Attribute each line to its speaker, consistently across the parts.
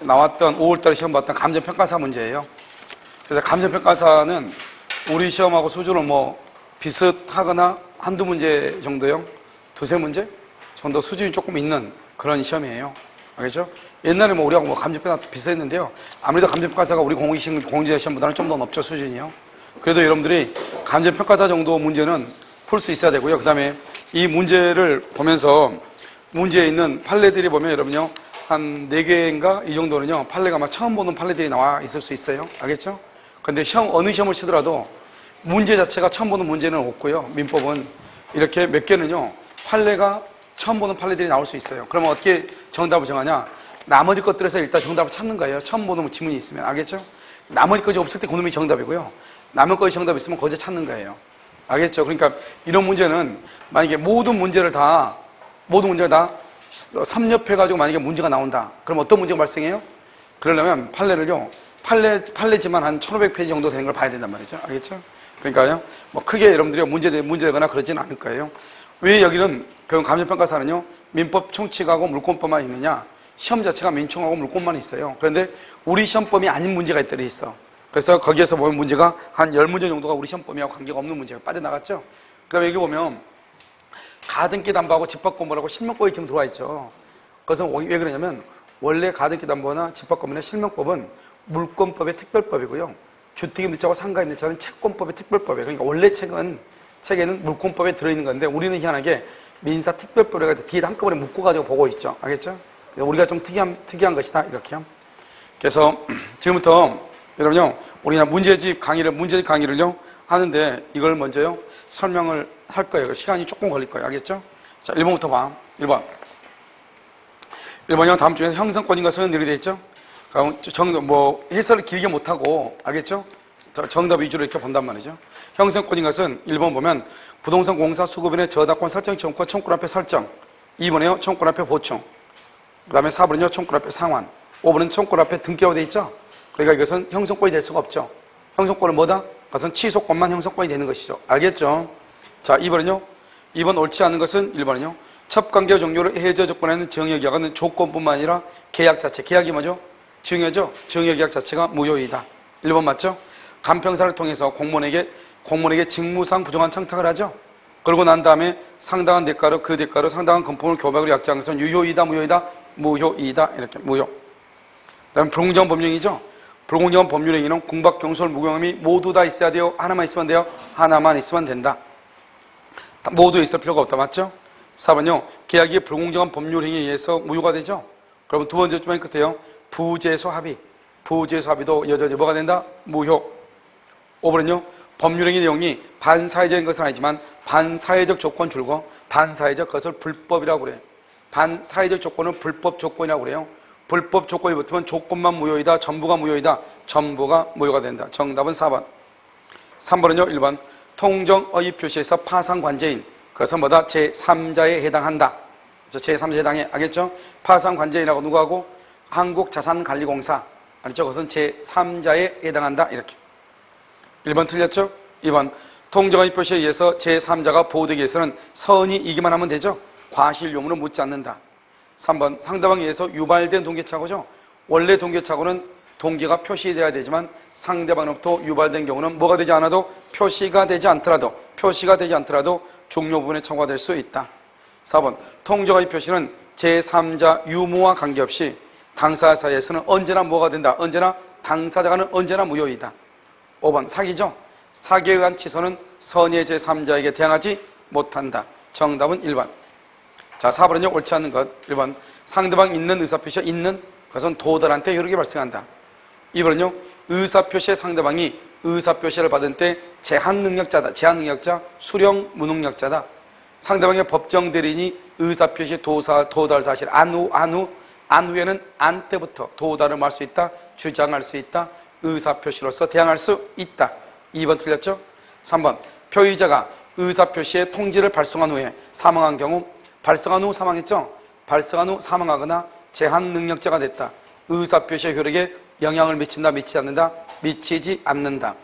Speaker 1: 나왔던 5월달에 시험 봤던 감정평가사 문제예요. 그래서 감정평가사는 우리 시험하고 수준은 뭐 비슷하거나 한두 문제 정도요. 두세 문제 정도 수준이 조금 있는 그런 시험이에요. 알겠죠? 옛날에 뭐 우리하고 뭐 감정평가 비슷했는데요. 아무래도 감정평가사가 우리 공인중개사 시험보다는 좀 더 높죠, 수준이요. 그래도 여러분들이 감정평가사 정도 문제는 풀 수 있어야 되고요. 그 다음에 이 문제를 보면서 문제에 있는 판례들이 보면 여러분요, 한 4개인가 이 정도는요, 판례가 막 처음 보는 판례들이 나와 있을 수 있어요. 알겠죠? 근데 어느 시험을 치더라도 문제 자체가 처음 보는 문제는 없고요. 민법은 이렇게 몇 개는요, 판례가 처음 보는 판례들이 나올 수 있어요. 그러면 어떻게 정답을 정하냐? 나머지 것들에서 일단 정답을 찾는 거예요. 처음 보는 지문이 있으면. 알겠죠? 나머지 것이 없을 때 그놈이 정답이고요. 남은 것이 정답이 있으면 거기서 찾는 거예요. 알겠죠? 그러니까 이런 문제는 만약에 모든 문제를 다 섭렵해가지고 만약에 문제가 나온다. 그럼 어떤 문제가 발생해요? 그러려면 판례를요, 판례지만 한 1500페이지 정도 되는 걸 봐야 된단 말이죠. 알겠죠? 그러니까요, 뭐 크게 여러분들이 문제되거나 그러지는 않을 거예요. 왜 여기는, 그럼 감정평가사는요, 민법 총칙하고 물권법만 있느냐? 시험 자체가 민총하고 물권만 있어요. 그런데 우리 시험법이 아닌 문제가 있어. 그래서 거기에서 보면 문제가 한 10문제 정도가 우리 시험법이하고 관계가 없는 문제가 빠져나갔죠? 그 다음에 여기 보면 가등기 담보하고 집합권보라고 실명법이 지금 들어와 있죠. 그것은 왜 그러냐면 원래 가등기 담보나 집합권이나 실명법은 물권법의 특별법이고요. 주택임대차와 상가임대차는 채권법의 특별법이에요. 그러니까 원래 책에는 물권법에 들어있는 건데 우리는 희한하게 민사특별법에 뒤에다 한꺼번에 묶어가지고 보고 있죠. 알겠죠? 우리가 좀 특이한 것이다. 이렇게요. 그래서 지금부터 여러분요, 우리 그냥 문제집 강의를요 하는데 이걸 먼저요 설명을 할 거예요. 시간이 조금 걸릴 거예요. 알겠죠? 자, 1번부터 봐. 1번요. 다음 중에서 형성권인 것은 이렇게 돼 있죠? 해설을 길게 못하고, 알겠죠? 정답 위주로 이렇게 본단 말이죠. 형성권인 것은 1번 보면 부동산 공사 수급인의 저당권 설정 청구권 청구권 앞에 설정. 2번에요. 청구권 앞에 보충. 그 다음에 4번은요. 청구권 앞에 상환. 5번은 청구권 앞에 등기라고 돼 있죠? 그러니까 이것은 형성권이 될 수가 없죠. 형성권은 뭐다? 그것은 취소권만 형성권이 되는 것이죠. 알겠죠? 자, 2번은요. 2번 옳지 않은 것은 1번은요. 첩관계 종료를 해저 조건에는 증여계약은 조건뿐만 아니라 계약 자체. 계약이 뭐죠? 증여죠? 증여계약 자체가 무효이다. 1번 맞죠? 간평사를 통해서 공무원에게 직무상 부정한 청탁을 하죠? 그러고 난 다음에 상당한 대가로 그 대가로 상당한 금품을 교박으로 약정한 것은 유효이다, 무효이다? 무효이다. 이렇게 무효. 그 다음에 불공정한 법령이죠? 불공정한 법률행위는 궁박, 경솔, 무경험이 모두 다 있어야 돼요? 하나만 있으면 돼요? 하나만 있으면 된다. 모두 있을 필요가 없다. 맞죠? 4번요. 계약이 불공정한 법률행위에 의해서 무효가 되죠? 그러면 두 번째 맨 끝에요. 부재소 합의. 부재소 합의도 여전히 뭐가 된다? 무효. 5번은요. 법률행위 내용이 반사회적인 것은 아니지만 반사회적 조건 줄고 반사회적 것을 불법이라고 그래요. 반사회적 조건은 불법 조건이라고 그래요. 불법 조건이 붙으면 조건만 무효이다, 전부가 무효이다, 전부가 무효가 된다. 정답은 4번. 3번은요, 1번. 통정어의 표시에서 파상관제인. 그것은 뭐다? 제3자에 해당한다. 제3자에 해당해. 알겠죠? 파상관제인하고 누구하고? 한국자산관리공사. 알겠죠? 그것은 제3자에 해당한다. 이렇게. 1번 틀렸죠? 2번. 통정어의 표시에 의해서 제3자가 보호되기 위해서는 선이 이기만 하면 되죠? 과실 요문은 묻지 않는다. 3번. 상대방에 의해서 유발된 동계착오죠. 원래 동계착오는 동계가 표시되어야 되지만 상대방으로부터 유발된 경우는 뭐가 되지 않아도 표시가 되지 않더라도 중요 부분에 착오가 될 수 있다. 4번. 통정의 표시는 제3자 유무와 관계없이 당사자 사이에서는 언제나 뭐가 된다. 언제나 당사자가는 언제나 무효이다. 5번. 사기죠. 사기에 의한 취소는 선의 제3자에게 대항하지 못한다. 정답은 1번. 자, 4번은요, 옳지 않는 것. 1번. 상대방 있는 의사표시가 있는 그것은 도달한테 효력이 발생한다. 2번은요, 의사표시의 상대방이 의사표시를 받은 때 제한능력자다. 제한능력자, 수령 무능력자다. 상대방의 법정 대리인이 의사표시 도달 사실 안후에는 안 때부터 도달을 할 수 있다. 주장할 수 있다. 의사표시로서 대항할 수 있다. 2번 틀렸죠? 3번. 표의자가 의사표시의 통지를 발송한 후에 사망한 경우 발송한 후 사망했죠? 발송한 후 사망하거나 제한능력자가 됐다. 의사표시의 효력에 영향을 미친다, 미치지 않는다? 미치지 않는다.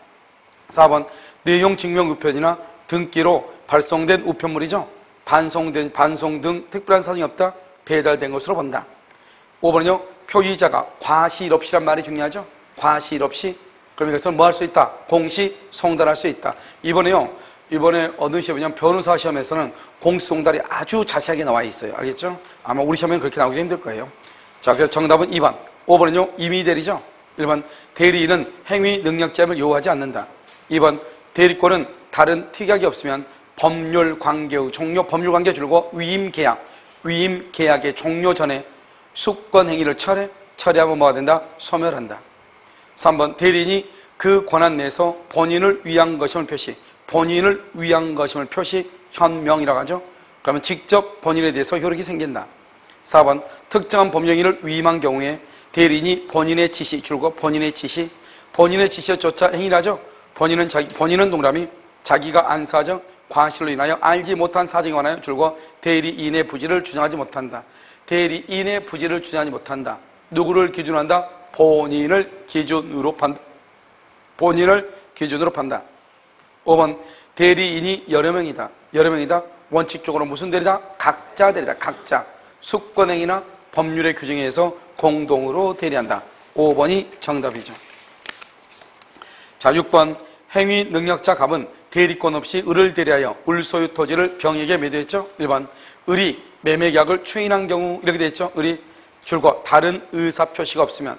Speaker 1: 4번. 내용 증명 우편이나 등기로 발송된 우편물이죠? 반송 등 특별한 사정이 없다? 배달된 것으로 본다. 5번은요. 표의자가 과실 없이란 말이 중요하죠. 과실 없이. 그럼 이것을 뭐 할 수 있다? 공시송달할 수 있다. 이번에 어느 시험이냐면 변호사 시험에서는 공시송달이 아주 자세하게 나와 있어요. 알겠죠? 아마 우리 시험에는 그렇게 나오기 힘들 거예요. 자, 그래서 정답은 2번. 5번은요, 임의대리죠. 1번, 대리인은 행위 능력자임을 요구하지 않는다. 2번, 대리권은 다른 특약이 없으면 법률 관계의 종료, 법률 관계 줄고 위임 계약의 종료 전에 수권 행위를 철회하면 뭐가 된다? 소멸한다. 3번, 대리인이 그 권한 내에서 본인을 위한 것임을 표시 현명이라고 하죠. 그러면 직접 본인에 대해서 효력이 생긴다. 4번, 특정한 법령을 위임한 경우에 대리인이 본인의 지시 줄고 본인의 지시에 쫓아 행위를 하죠. 본인은 동그라미 자기가 안 사정 과실로 인하여 알지 못한 사정에 관하여 줄고 대리인의 부지를 주장하지 못한다. 대리인의 부지를 주장하지 못한다. 누구를 기준으로 한다? 본인을 기준으로 판다. 5번, 대리인이 여러 명이다. 원칙적으로 무슨 대리다? 각자 대리다. 각자. 수권행위나 법률의 규정에 의해서 공동으로 대리한다. 5번이 정답이죠. 자, 6번, 행위 능력자 갑은 대리권 없이 을을 대리하여 을 소유 토지를 병에게 매도했죠. 1번, 을이 매매계약을 추인한 경우 이렇게 되어 있죠. 을이 줄고 다른 의사표시가 없으면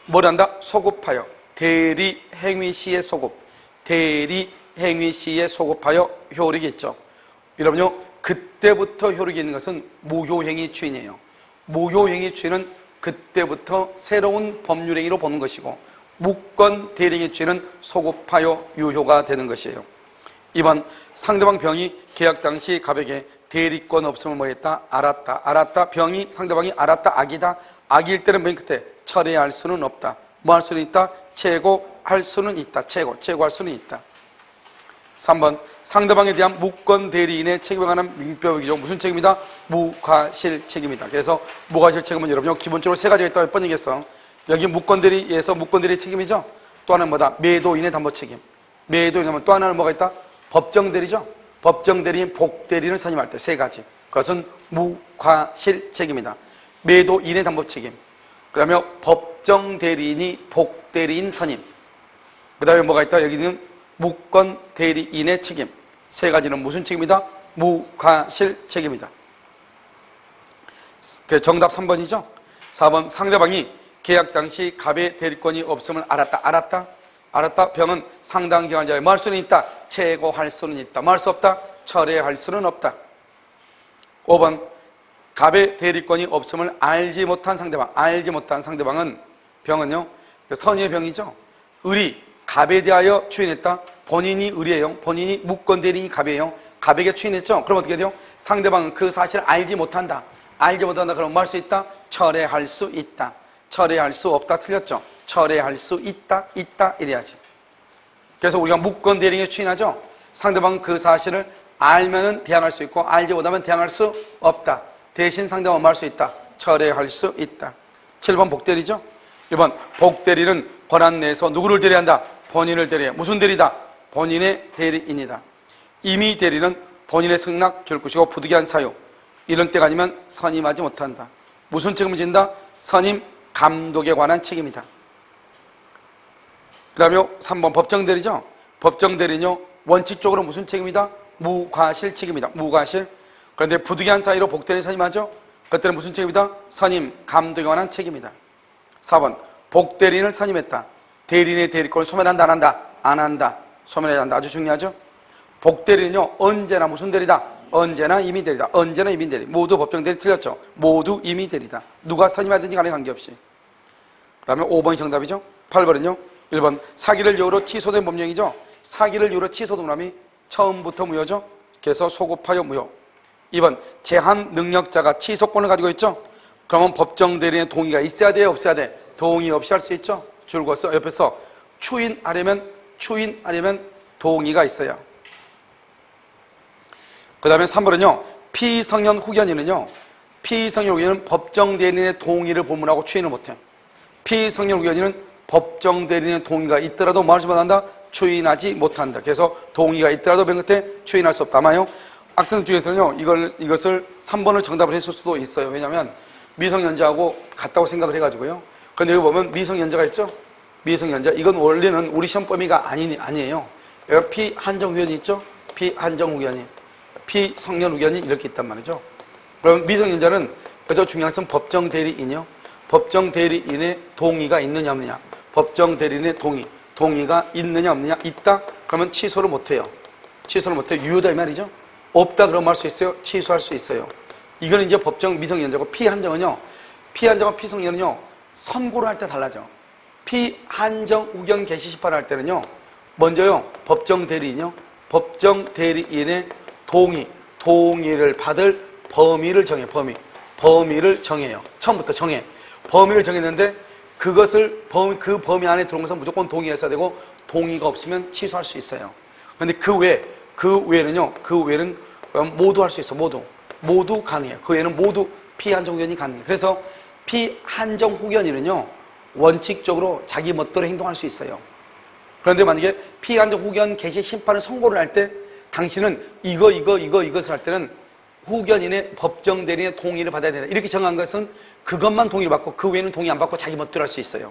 Speaker 1: 뭘 한다? 소급하여 대리 행위 시에 소급하여 효력이 있죠. 여러분요, 그때부터 효력이 있는 것은 무효행위 추인이에요. 무효행위 추인은 그때부터 새로운 법률행위로 보는 것이고 무권 대리행위 추인은 소급하여 유효가 되는 것이에요. 2번, 상대방 병이 계약 당시 갑에게 대리권 없음을 뭐했다? 알았다. 병이 상대방이 알았다. 악일 때는 맨 끝에 철회할 수는 없다. 뭐 할 수는 있다? 최고할 수는 있다. 최고할 수는 있다. 3번, 상대방에 대한 무권 대리인의 책임에 관한 민법이죠. 무슨 책임이다? 무과실 책임이다. 그래서 무과실 책임은 여러분 기본적으로 세 가지가 있다고 몇 번 얘기했어. 여기 무권 대리에서 무권 대리 책임이죠. 또 하나는 뭐다? 매도인의 담보 책임. 매도인하면 또 하나는 뭐가 있다? 법정 대리죠. 법정 대리인, 복 대리인을 선임할 때 세 가지. 그것은 무과실 책임이다. 매도인의 담보 책임. 그 다음에 법정 대리인이 복 대리인 선임. 그 다음에 뭐가 있다? 여기는 무권 대리인의 책임. 세 가지는 무슨 책임이다? 무과실 책임이다. 정답 3번이죠. 4번, 상대방이 계약 당시 갑의 대리권이 없음을 알았다. 병은 상당 기간 전에 뭐 할 수는 있다? 최고할 수는 있다. 뭐 할 수 없다? 철회할 수는 없다. 5번, 갑의 대리권이 없음을 알지 못한 상대방은 병은요, 선의의 병이죠. 을이 갑에 대하여 추인했다. 본인이 을이에요. 본인이 무권 대리인이 갑이에요. 갑에게 추인했죠. 그럼 어떻게 돼요? 상대방은 그 사실을 알지 못한다. 그럼 뭐 할 수 있다? 철회할 수 있다. 철회할 수 없다. 틀렸죠? 철회할 수 있다 이래야지. 그래서 우리가 무권 대리인에 추인하죠. 상대방은 그 사실을 알면은 대항할 수 있고 알지 못하면 대항할 수 없다. 대신 상대방은 뭐 할 수 있다? 철회할 수 있다. 7번 복대리죠. 1번, 복대리는 권한 내에서 누구를 대리한다? 본인을 대리해. 무슨 대리다? 본인의 대리인이다. 임의 대리는 본인의 승낙 줄 것이고 부득이한 사유, 이런 때가 아니면 선임하지 못한다. 무슨 책임을 진다? 선임 감독에 관한 책임이다. 그 다음에 3번 법정대리죠. 법정대리는요, 원칙적으로 무슨 책임이다? 무과실 책임이다. 무과실. 그런데 부득이한 사유로 복대리는 선임하죠. 그때는 무슨 책임이다? 선임 감독에 관한 책임이다. 4번 복대리인을 선임했다. 대리인의 대리권을 소멸한다 안 한다? 안 한다. 소멸해야 한다. 아주 중요하죠. 복대리는요, 언제나 무슨 대리다? 언제나 임의대리다. 언제나 임의대리. 모두 법정대리 틀렸죠. 모두 임의대리다. 누가 선임하든지 간에 관계없이. 그 다음에 5번이 정답이죠. 8번은요, 1번 사기를 이유로 취소된 법령이죠. 사기를 이유로 취소동람이 처음부터 무효죠. 그래서 소급하여 무효. 2번 제한 능력자가 취소권을 가지고 있죠. 그러면 법정대리인의 동의가 있어야 돼요? 없어야 돼? 동의 없이 할 수 있죠. 줄거서 옆에서 추인하려면 동의가 있어요. 그 다음에 3번은요, 피성년 후견인은요, 법정대리인의 동의를 본문하고 추인을 못해요. 피성년 후견인은 법정대리인의 동의가 있더라도 뭐 하지 못한다? 추인하지 못한다. 그래서 동의가 있더라도 맨 끝에 추인할 수 없다. 아마요, 학생 중에서는요, 이것을 3번을 정답을 했을 수도 있어요. 왜냐하면 미성년자하고 같다고 생각을 해가지고요. 그런데 여기 보면 미성년자가 있죠? 미성년자. 이건 원래는 우리 시험 범위가 아니에요. 여기 피한정후견이 있죠? 피한정후견이. 피성년후견이 이렇게 있단 말이죠. 그럼 미성년자는 그래서 중요한 것은 법정 대리인이요. 법정 대리인의 동의가 있느냐 없느냐. 법정 대리인의 동의가 있느냐 없느냐. 있다? 그러면 취소를 못해요. 취소를 못해요. 유효다 이 말이죠. 없다 그러면 할 수 있어요. 취소할 수 있어요. 이거는 이제 법정 미성년자고 피한정은요. 피한정과 피성년은요. 선고를 할 때 달라져. 피한정 후견 개시 심판을 할 때는요. 먼저요. 법정 대리인이요. 법정 대리인의 동의를 받을 범위를 정해. 범위를 정해요. 처음부터 정해. 범위를 정했는데 그것을 그 범위 안에 들어온 것은 무조건 동의해야 되고 동의가 없으면 취소할 수 있어요. 그런데 그 외에는 모두 할 수 있어. 모두 가능해요. 그 외에는 모두 피한정 후견이 가능해요. 그래서 피한정 후견인은요. 원칙적으로 자기 멋대로 행동할 수 있어요. 그런데 만약에 피한정 후견 개시 심판을 선고를 할 때 당신은 이것을 할 때는 후견인의 법정 대리인의 동의를 받아야 된다. 이렇게 정한 것은 그것만 동의를 받고 그 외에는 동의 안 받고 자기 멋대로 할 수 있어요.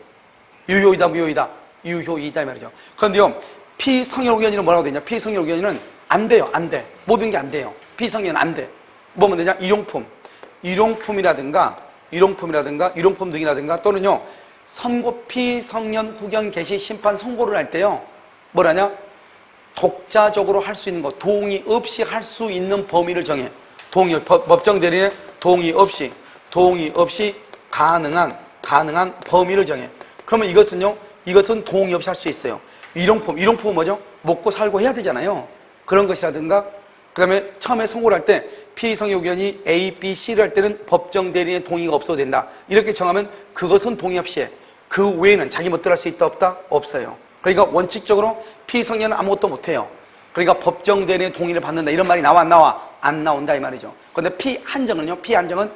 Speaker 1: 유효이다 무효이다. 유효이다 이 말이죠. 그런데요. 피성년 후견인은 뭐라고 되냐? 피성년 후견인은 안 돼요. 안 돼. 모든 게 안 돼요. 피성년은 안 돼. 뭐면 되냐? 일용품이라든가 일용품 등이라든가 또는요. 선고 피성년 후견 개시 심판 선고를 할 때요. 뭐라냐? 독자적으로 할 수 있는 거, 동의 없이 할 수 있는 범위를 정해. 법정 대리인의 동의 없이 가능한 범위를 정해. 그러면 이것은 동의 없이 할 수 있어요. 일용품은 뭐죠? 먹고 살고 해야 되잖아요. 그런 것이라든가, 그 다음에 처음에 선고를 할 때 피성년 후견이 A, B, C를 할 때는 법정 대리인의 동의가 없어도 된다. 이렇게 정하면 그것은 동의 없이 해. 그 외에는 자기 멋대로 할 수 있다 없다? 없어요. 그러니까 원칙적으로 피성년은 아무것도 못해요. 그러니까 법정 대리인의 동의를 받는다. 이런 말이 나와 안 나와? 안 나온다 이 말이죠. 그런데 피한정은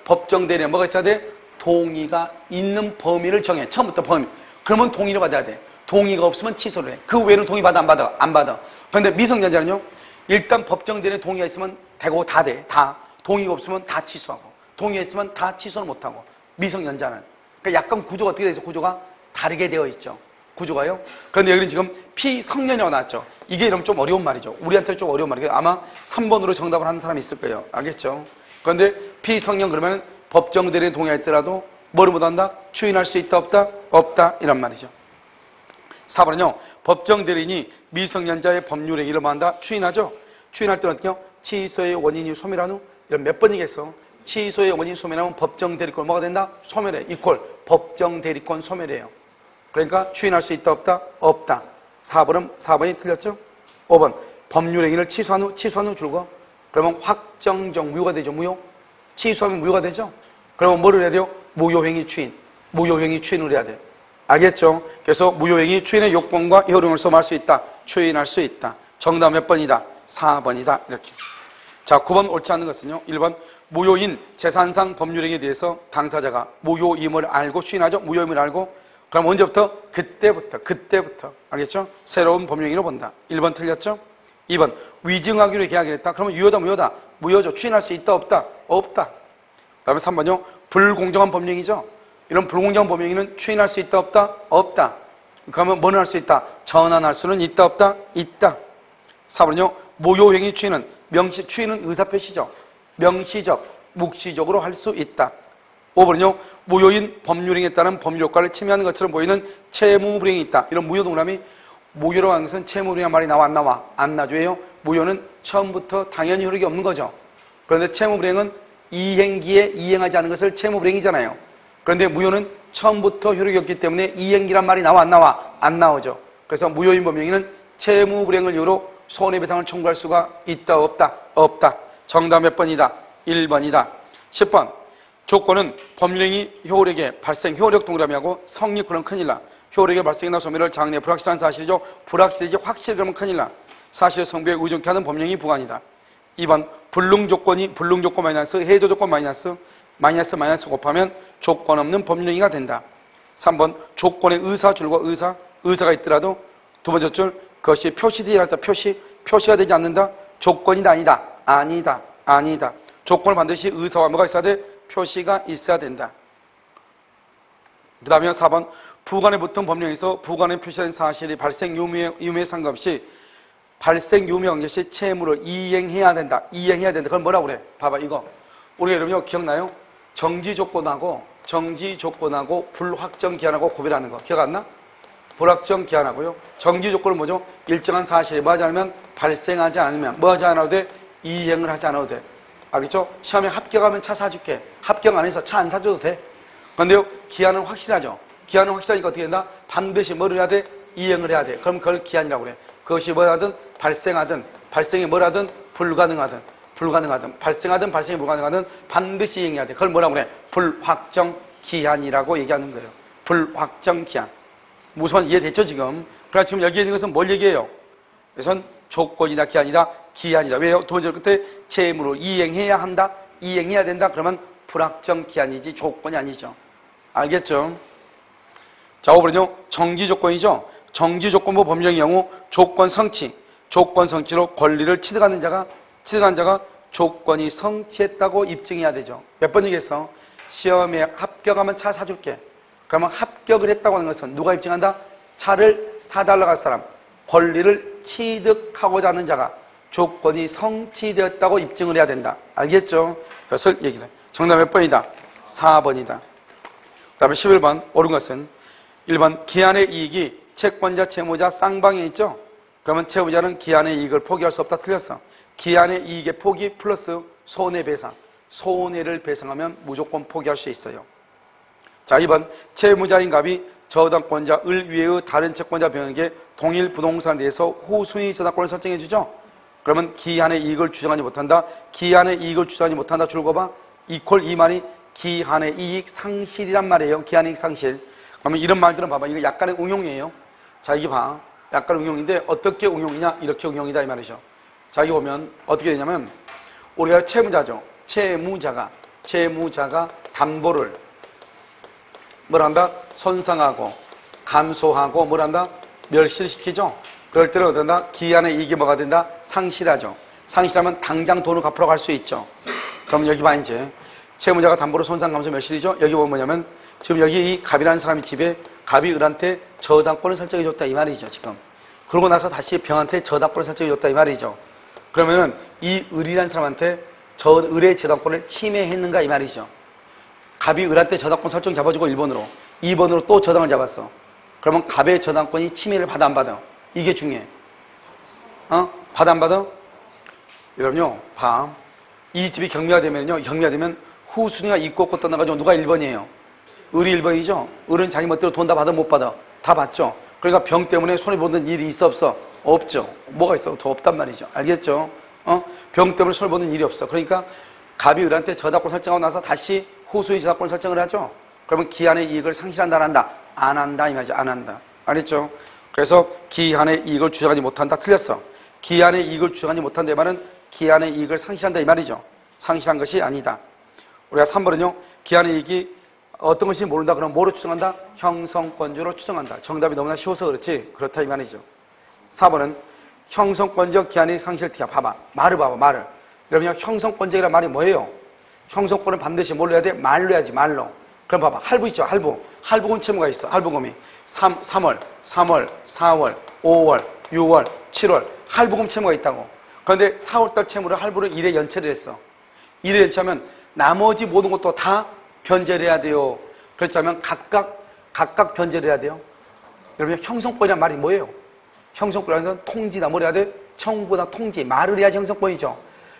Speaker 1: 법정 대리인에 뭐가 있어야 돼? 동의가 있는 범위를 정해. 처음부터 범위. 그러면 동의를 받아야 돼. 동의가 없으면 취소를 해. 그 외에는 동의 받아 안 받아? 안 받아. 그런데 미성년자는요. 일단 법정 대리인의 동의가 있으면 되고 다 돼. 다. 동의가 없으면 다 취소하고. 동의가 있으면 다 취소를 못하고. 미성년자는. 그러니까 약간 구조가 어떻게 되어 있어? 구조가 다르게 되어 있죠. 구조가요. 그런데 여기는 지금 피성년이라고 나왔죠. 이게 이러면 좀 어려운 말이죠. 우리한테는 좀 어려운 말이에요. 아마 3번으로 정답을 하는 사람이 있을 거예요. 알겠죠? 그런데 피성년 그러면 법정 대리인에 동의했더라도 뭐를 못한다? 추인할 수 있다 없다? 없다 이란 말이죠. 4번은요. 법정 대리인이 미성년자의 법률 행위를 뭐 한다? 추인하죠. 추인할 때는 어떻게요? 취소의 원인이 소멸한 후 이런 몇 번이겠어? 취소의 원인이 소멸하면 법정 대리권 뭐가 된다? 소멸해. 이퀄 법정 대리권 소멸해요. 그러니까 추인할 수 있다 없다? 없다. 4번이 틀렸죠? 5번 법률 행위를 취소한 후 줄거 그러면 확정적 무효가 되죠. 무효. 취소하면 무효가 되죠. 그러면 뭐를 해야 돼요? 무효행위 추인을 해야 돼요. 알겠죠? 그래서 무효행위 추인의 요건과 효력을 써할 수 있다. 추인할 수 있다. 정답 몇 번이다? 4번이다. 이렇게. 자, 9번 옳지 않은 것은요. 1번 무효인 재산상 법률행위에 대해서 당사자가 무효임을 알고 추인하죠. 무효임을 알고 그럼 언제부터? 그때부터. 알겠죠? 새로운 법률행위로 본다. 1번 틀렸죠? 2번 위증하기로 계약을 했다. 그러면 유효다 무효다? 무효죠. 추인할 수 있다 없다? 없다. 그 다음에 3번요. 불공정한 법령이죠. 이런 불공정한 법령에는 추인할 수 있다 없다? 없다. 그러면 뭐는 할 수 있다? 전환할 수는 있다 없다? 있다. 4번은요. 무효행위 추인은 추인은 의사표시죠. 명시적, 묵시적으로 할 수 있다. 5번은요. 무효인 법률행위에 따른 법률효과를 침해하는 것처럼 보이는 채무불이행이 있다. 이런 무효 동그라미 무효라고 하는 것은 채무불이행한 말이 나와 안 나와? 안 나줘요. 무효는 처음부터 당연히 효력이 없는 거죠. 그런데 채무불이행은 이행기에 이행하지 않은 것을 채무불이행이잖아요. 그런데 무효는 처음부터 효력이 없기 때문에 이행기란 말이 나와 안 나와? 안 나오죠. 그래서 무효인 법령에는 채무불이행을 이유로 손해배상을 청구할 수가 있다 없다? 없다. 정답 몇 번이다? 1번이다. 10번 조건은 법률행위 효력 동그라미하고 성립 그러면 큰일 나. 효력의 발생이나 소멸을 장래 불확실한 사실이죠. 불확실이지 확실 그러면 큰일 나. 사실의 성부에 의존케 하는 법령이 부관이다. 2번 불능조건 마이너스 해저조건 마이너스 곱하면 조건 없는 법률행위가 된다. 3번 조건의 의사 줄과 의사가 있더라도 두 번째 줄 그것이 표시되지 않았다. 표시가 되지 않는다. 조건이다 아니다. 아니다. 조건을 반드시 의사와 뭐가 있어야 돼? 표시가 있어야 된다. 그 다음에 4번 부관에 붙은 법령에서 부관에 표시된 사실이 발생 유무에 상관없이 발생 유무에 관계없이 채무로 이행해야 된다. 이행해야 된다. 그건 뭐라고 그래? 봐봐 이거. 우리 여러분이 기억나요? 정지조건하고 불확정기한하고 구별하는 거 기억 안 나? 불확정기한하고요. 정지조건은 뭐죠? 일정한 사실이 뭐 하지 않으면 발생하지 않으면 뭐 하지 않아도 돼? 이행을 하지 않아도 돼. 알겠죠? 시험에 합격하면 차 사줄게. 합격 안 해서 차 안 사줘도 돼. 그런데요 기한은 확실하죠. 기한은 확실하니까 어떻게 된다? 반드시 뭐를 해야 돼? 이행을 해야 돼. 그럼 그걸 기한이라고 그래. 그것이 뭐라든 발생하든 발생이 뭐라든 불가능하든 발생이 불가능하든 반드시 이행해야 돼. 그걸 뭐라고 그래? 불확정기한이라고 얘기하는 거예요. 불확정기한. 무슨 이해됐죠 지금? 그러나 지금 여기 있는 것은 뭘 얘기해요? 그래서 조건이다 기한이다 기한이다. 왜요? 두 번째 끝에 채무로 이행해야 한다 이행해야 된다 그러면 불확정기한이지 조건이 아니죠. 알겠죠? 자 5번은요 정지조건이죠. 정지조건부 법령의 경우 조건 성취로 권리를 취득하는 자가 조건이 성취했다고 입증해야 되죠. 몇 번 얘기했어? 시험에 합격하면 차 사줄게. 그러면 합격을 했다고 하는 것은 누가 입증한다? 차를 사달라고 할 사람, 권리를 취득하고자 하는 자가 조건이 성취되었다고 입증을 해야 된다. 알겠죠? 그것을 얘기를 해. 정답 몇 번이다? 4번이다. 그 다음에 11번 옳은 것은 1번 기한의 이익이 채권자, 채무자 쌍방에 있죠? 그러면 채무자는 기한의 이익을 포기할 수 없다. 틀렸어. 기한의 이익의 포기 플러스 손해배상. 손해를 배상하면 무조건 포기할 수 있어요. 자 2번 채무자인 갑이 저당권자 을 위의 다른 채권자 병에게 동일 부동산에 대해서 후순위 저당권을 설정해 주죠. 그러면 기한의 이익을 주장하지 못한다. 기한의 이익을 주장하지 못한다. 줄거 봐. 이퀄 이 말이 기한의 이익 상실이란 말이에요. 기한의 이익 상실. 그러면 이런 말들은 봐봐. 이거 약간의 응용이에요. 자 이게 봐. 약간 응용인데 어떻게 응용이냐? 이렇게 응용이다 이 말이죠. 자 이거 보면 어떻게 되냐면 우리가 채무자죠. 채무자가 담보를 뭐란다? 손상하고 감소하고 뭐란다? 멸실시키죠. 그럴 때는 어떤다? 기한의 이익이 뭐가 된다? 상실하죠. 상실하면 당장 돈을 갚으러 갈 수 있죠. 그럼 여기 봐 이제 채무자가 담보로 손상 감소 멸실이죠. 여기 보면 뭐냐면 지금 여기 이 갑이라는 사람이 집에 갑이 을한테 저당권을 설정해 줬다 이 말이죠 지금. 그러고 나서 다시 병한테 저당권을 설정해 줬다 이 말이죠. 그러면은 이 을이라는 사람한테 저 을의 저당권을 침해했는가 이 말이죠. 갑이 을한테 저당권 설정 잡아주고 1번으로 2번으로 또 저당을 잡았어. 그러면 갑의 저당권이 침해를 받아 안 받아? 이게 중요해. 받아 안 받아? 여러분요 봐. 이 집이 경매가 되면 후순위가 있고 없고 떠나가지고 누가 1번이에요? 을이 1번이죠. 을은 자기 멋대로 돈 다 받아 못 받아? 다 받죠. 그러니까 병 때문에 손해보는 일이 있어 없어? 없죠. 뭐가 있어? 더 없단 말이죠. 알겠죠? 병 때문에 손해보는 일이 없어. 그러니까 갑이 을한테 저당권 설정하고 나서 다시 후순위 저당권 설정을 하죠. 그러면 기한의 이익을 상실한다 안 한다? 안 한다 이 말이죠. 안 한다. 알겠죠? 그래서 기한의 이익을 주장하지 못한다. 틀렸어. 기한의 이익을 주장하지 못한다 이 말은 기한의 이익을 상실한다 이 말이죠. 상실한 것이 아니다. 우리가 3번은요. 기한의 이익이 어떤 것인지 모른다. 그럼 뭐로 추정한다? 형성권적으로 추정한다. 정답이 너무나 쉬워서 그렇지 그렇다 이 말이죠. 4번은 형성권적 기한의 상실 티야. 봐봐. 말을 봐봐. 말을. 여러분 형성권적이란 말이 뭐예요? 형성권은 반드시 뭘로 해야 돼? 말로 해야지. 말로. 그럼 봐봐. 할부 있죠. 할부금 채무가 있어. 할부금이 3월, 4월, 5월, 6월, 7월 할부금 채무가 있다고. 그런데 4월달 채무를 할부를 1회 연체를 했어. 1회 연체하면 나머지 모든 것도 다 변제를 해야 돼요. 그렇지 않으면 각각 변제를 해야 돼요. 여러분 형성권이란 말이 뭐예요? 형성권이라는 건 통지다. 뭘 해야 돼? 청구나 통지. 말을 해야지 형성권이죠.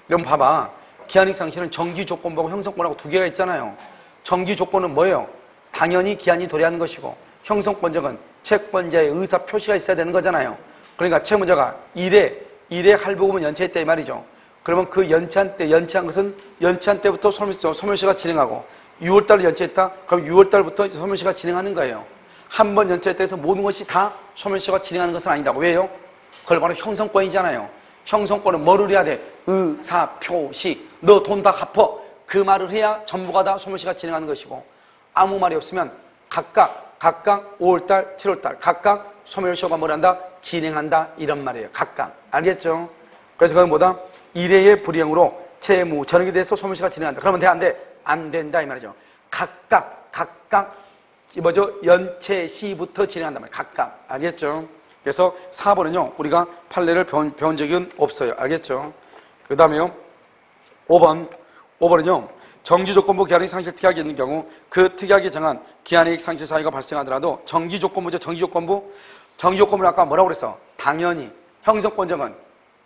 Speaker 1: 여러분 봐봐. 기한이익 상실은 정지조건부하고 형성권하고 두 개가 있잖아요. 정지조건은 뭐예요? 당연히 기한이 도래하는 것이고 형성권적은 채권자의 의사 표시가 있어야 되는 거잖아요. 그러니까 채무자가 1회 할부금은 연체했다 이 말이죠. 그러면 그 연체한 것은 연체한 때부터 소멸시가 진행하고 6월달을 연체했다? 그럼 6월달부터 소멸시가 진행하는 거예요. 한 번 연체했다 해서 모든 것이 다 소멸시가 진행하는 것은 아니다고. 왜요? 그걸 바로 형성권이잖아요. 형성권은 뭐를 해야 돼? 의사 표시. 너 돈 다 갚어. 그 말을 해야 전부가 다 소멸시가 진행하는 것이고 아무 말이 없으면 각각 5월달, 7월달 각각 소멸시효가 뭘 한다? 진행한다 이런 말이에요. 각각. 알겠죠? 그래서 그건 뭐다? 1회의 불이행으로 채무 전액에 대해서 소멸시효가 진행한다. 그러면 돼? 안 돼? 안 된다 이 말이죠. 각각 뭐죠? 연체 시부터 진행한단 말이에요. 각각. 알겠죠? 그래서 4번은요, 우리가 판례를 배운 적은 없어요. 알겠죠? 그 다음에요, 5번은요, 정지조건부 기한이익 상실 특약이 있는 경우 그 특약이 정한 기한이익 상실 사유가 발생하더라도 정지조건부죠. 정지조건부는 아까 뭐라고 그랬어? 당연히 형성권자는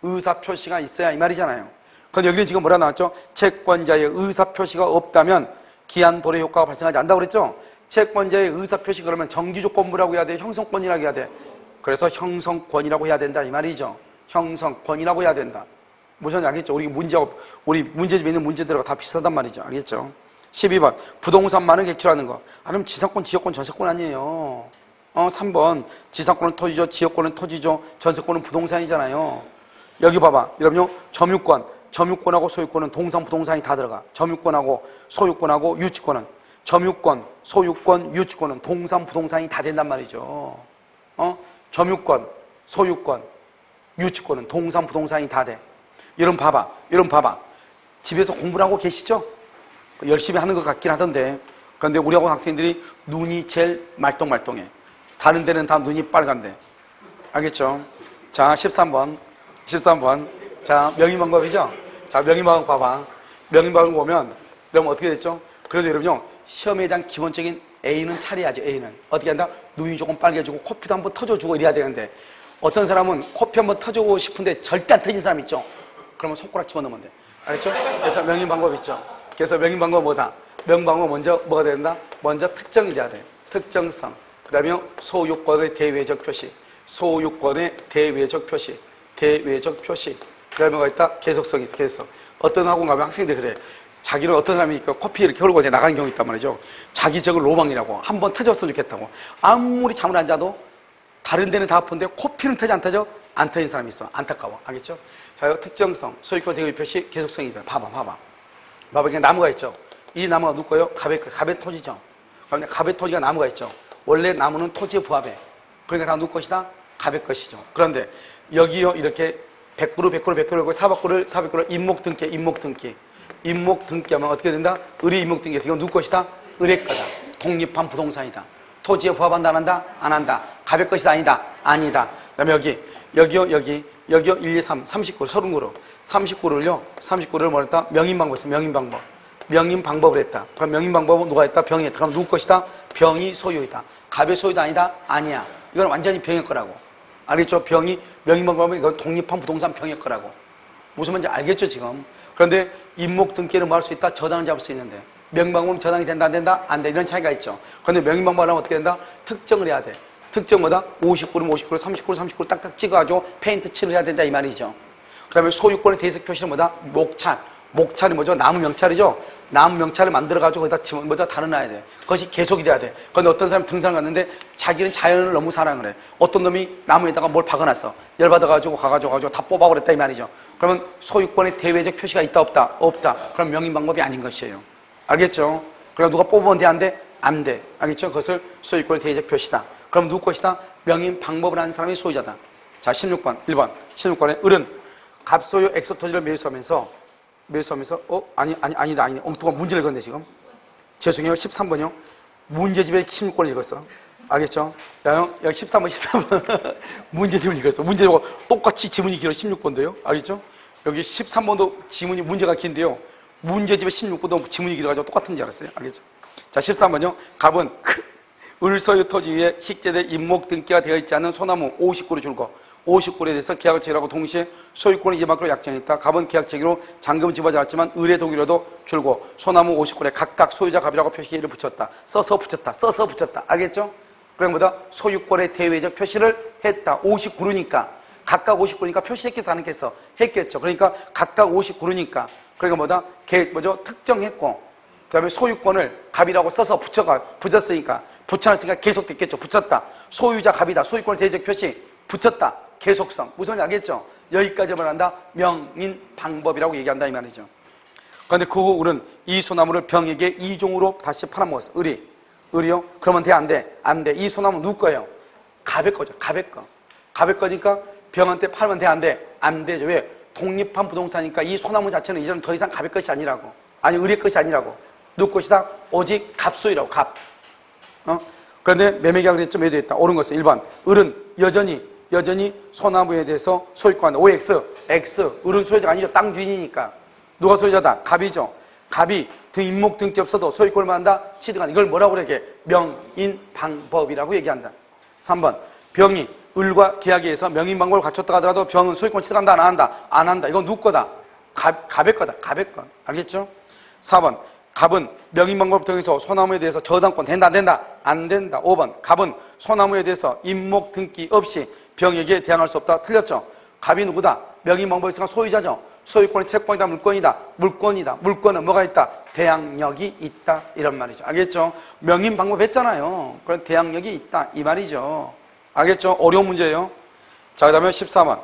Speaker 1: 의사표시가 있어야 이 말이잖아요. 그런데 여기는 지금 뭐라 나왔죠? 채권자의 의사표시가 없다면 기한 도래 효과가 발생하지 않는다고 그랬죠? 채권자의 의사표시 그러면 정지조건부라고 해야 돼? 형성권이라고 해야 돼? 그래서 형성권이라고 해야 된다 이 말이죠. 형성권이라고 해야 된다. 무슨 알겠죠? 우리 문제집에 있는 문제들하고 다 비슷하단 말이죠. 알겠죠? 12번 부동산만은 객출하는 거. 그럼 지상권, 지역권, 전세권 아니에요. 3번 지상권은 토지죠, 지역권은 토지죠, 전세권은 부동산이잖아요. 여기 봐봐. 여러분요, 점유권하고 소유권은 동산 부동산이 다 들어가. 점유권하고 소유권하고 유치권은 점유권, 소유권, 유치권은 동산 부동산이 다 된단 말이죠. 점유권, 소유권, 유치권은 동산 부동산이 다 돼. 여러분 봐봐. 집에서 공부를 하고 계시죠? 열심히 하는 것 같긴 하던데. 그런데 우리하고 학생들이 눈이 제일 말똥말똥해. 다른 데는 다 눈이 빨간데. 알겠죠? 자, 13번. 자, 명의방법이죠? 자, 명의방법 봐봐. 명의방법 보면, 여러분 어떻게 됐죠? 그래도 여러분요, 시험에 대한 기본적인 A는 차려야죠, A는. 어떻게 한다? 눈이 조금 빨개지고, 코피도 한번 터져주고 이래야 되는데, 어떤 사람은 코피 한번 터주고 싶은데 절대 안 터진 사람 있죠? 그러면 손가락 집어넣으면 돼. 알겠죠? 그래서 명의방법 있죠? 그래서 명의방법 뭐다? 명의방법 먼저 뭐가 된다? 먼저 특정이 돼야 돼. 특정성. 그 다음에 소유권의 대외적 표시. 그 다음에 뭐가 있다? 계속성이 있어, 계속성. 어떤 학원 가면 학생들이 그래. 자기는 어떤 사람이 커피 이렇게 흘고 나가는 경우 있단 말이죠. 자기 적을 로망이라고. 한번 터졌으면 좋겠다고. 아무리 잠을 안 자도 다른 데는 다 아픈데 코피는 터지 안 터져? 안 터진 사람이 있어. 안타까워. 알겠죠? 자, 특정성, 소유권 대외 표시, 계속성이다. 봐봐. 이게 나무가 있죠. 이 나무가 누구 거예요? 갑의 토지죠. 그런데 갑의 토지가 나무가 있죠. 원래 나무는 토지에 부합해. 그러니까 다 누구 것이다? 갑의 것이죠. 그런데 여기요, 이렇게 100그루, 400그루, 임목 등기 하면 어떻게 된다? 의리 임목 등기에서 이건 누구 것이다? 의뢰 거다. 독립한 부동산이다. 토지에 부합한다, 안 한다? 안 한다. 갑의 것이다, 아니다? 아니다. 그 다음에 여기요, 1, 2, 3, 30그루, 30그루를 뭐 했다? 명인방법 했어, 명인방법을 했다. 그럼 명인방법은 누가 했다? 병이 했다. 그럼 누구 것이다? 병이 소유이다. 갑의 소유다, 아니다? 아니야. 이건 완전히 병의 거라고. 알겠죠? 명인방법은 이건 독립한 부동산 병의 거라고. 무슨 말인지 알겠죠, 지금? 그런데 임목 등기는 뭐 할 수 있다? 저당을 잡을 수 있는데. 명인방법은 저당이 된다, 안 된다? 안 돼. 이런 차이가 있죠. 그런데 명인방법을 하면 어떻게 된다? 특정을 해야 돼. 특정 뭐다? 50그루, 30그루 딱딱 찍어가지고 페인트 칠을 해야 된다 이 말이죠. 그 다음에 소유권의 대색 표시는 뭐다? 목찰이 뭐죠? 나무 명찰이죠? 나무 명찰을 만들어가지고 거기다 뭐다 달아놔야 돼. 그것이 계속이 돼야 돼. 그런데 어떤 사람이 등산 갔는데 자기는 자연을 너무 사랑을 해. 어떤 놈이 나무에다가 뭘 박아놨어. 열받아가지고 가가지고 다 뽑아버렸다 이 말이죠. 그러면 소유권의 대외적 표시가 있다 없다? 없다. 그럼 명인방법이 아닌 것이에요. 알겠죠? 그럼 누가 뽑으면 돼? 안 돼? 안 돼. 알겠죠? 그것을 소유권의 대외적 표시다. 그럼 누구 것이다? 명인 방법을 하는 사람이 소유자다. 자, 16번, 1번. 16번에 을은 갑소유 엑소토지를 매수하면서 아니다. 엉뚱한 문제를 읽었네, 지금. 죄송해요. 13번이요. 문제집에 16번을 읽었어. 알겠죠? 자, 여기 13번. 문제집을 읽었어. 문제집하고 똑같이 지문이 길어, 16번도요. 알겠죠? 여기 13번도 지문이 문제가 긴데요. 문제집에 16번도 지문이 길어가지고 똑같은 줄 알았어요. 알겠죠? 자, 13번이요. 갑은 을소유 토지 위에 식재대 임목 등기가 되어 있지 않은 소나무 50그루 줄고 50그루에 대해서 계약을 체결하고 동시에 소유권을 이만큼 약정했다. 갑은 계약 체결로 잔금은 집어지 않았지만 의뢰 동의로도 줄고 소나무 50그루에 각각 소유자 갑이라고 표시를 붙였다. 써서 붙였다. 알겠죠? 그럼 뭐다? 소유권의 대외적 표시를 했다. 50그루니까 각각 50그루니까 표시했겠어 안 했겠어? 했겠죠. 그러니까 각각 50그루니까 그러니까 뭐다? 특정했고 그 다음에 소유권을 갑이라고 써서 붙였으니까 붙여놨으니까 계속됐겠죠. 붙였다. 소유자 갑이다. 소유권의 대외적 표시 붙였다. 계속성. 무슨 말인지 알겠죠? 여기까지 말한다. 명인 방법이라고 얘기한다 이 말이죠. 그런데 그 후 을은 이 소나무를 병에게 이종으로 다시 팔아먹었어. 을이요? 그러면 돼? 안 돼? 안 돼. 이 소나무 누구 거예요? 갑의 거죠. 갑의 거니까 병한테 팔면 돼? 안 돼? 안 되죠. 왜? 독립한 부동산이니까 이 소나무 자체는 이제는 더 이상 갑의 것이 아니라고. 아니 을의 것이 아니라고. 누구 것이다? 오직 갑소이라고, 갑. 그런데 매매계약을 했죠. 매도했다. 옳은 것은 1번. 을은 여전히 소나무에 대해서 소유권한다. OX. X. 을은 소유자가 아니죠. 땅 주인이니까. 누가 소유자다? 갑이죠. 갑이 임목 등기 없어도 소유권을 만한다. 취득한다. 이걸 뭐라고 그래? 명인방법이라고 얘기한다. 3번. 병이 을과 계약에 의해서 명인방법을 갖췄다 하더라도 병은 소유권 취득한다. 안 한다? 안 한다. 이건 누구 거다? 갑의 거다. 갑의 거. 알겠죠? 4번. 갑은 명인방법을 통해서 소나무에 대해서 저당권 된다 안 된다? 안 된다. 5번. 갑은 소나무에 대해서 임목 등기 없이 병에게 대항할 수 없다. 틀렸죠? 갑이 누구다? 명인방법에 있으면 소유자죠. 소유권이 채권이다 물권이다? 물권이다. 물권은 뭐가 있다? 대항력이 있다. 이런 말이죠. 알겠죠? 명인방법 했잖아요. 그런 대항력이 있다. 이 말이죠. 알겠죠? 어려운 문제예요. 자, 그 다음에 14번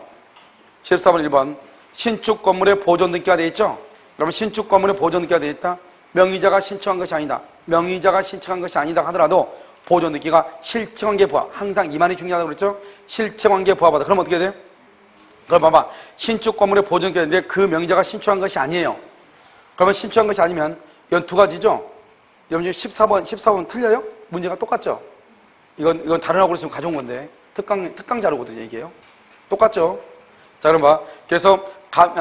Speaker 1: 1번 신축 건물에 보존 등기가 되어 있죠? 그러면 신축 건물에 보존 등기가 되어 있다. 명의자가 신청한 것이 아니다. 명의자가 신청한 것이 아니다 하더라도 보존 등기가 실측관계 부합. 항상 이 말이 중요하다고 그랬죠? 실측관계 부합하다. 그럼 어떻게 돼요? 그럼 봐봐. 신축 건물에 보존 등기가 있는데 그 명의자가 신청한 것이 아니에요. 그러면 신청한 것이 아니면 이건 두 가지죠? 여러분 14번 틀려요? 문제가 똑같죠? 이건 다른 학원에서 가져온 건데 특강 자료거든요, 이게요. 똑같죠? 자, 그럼 봐. 그래서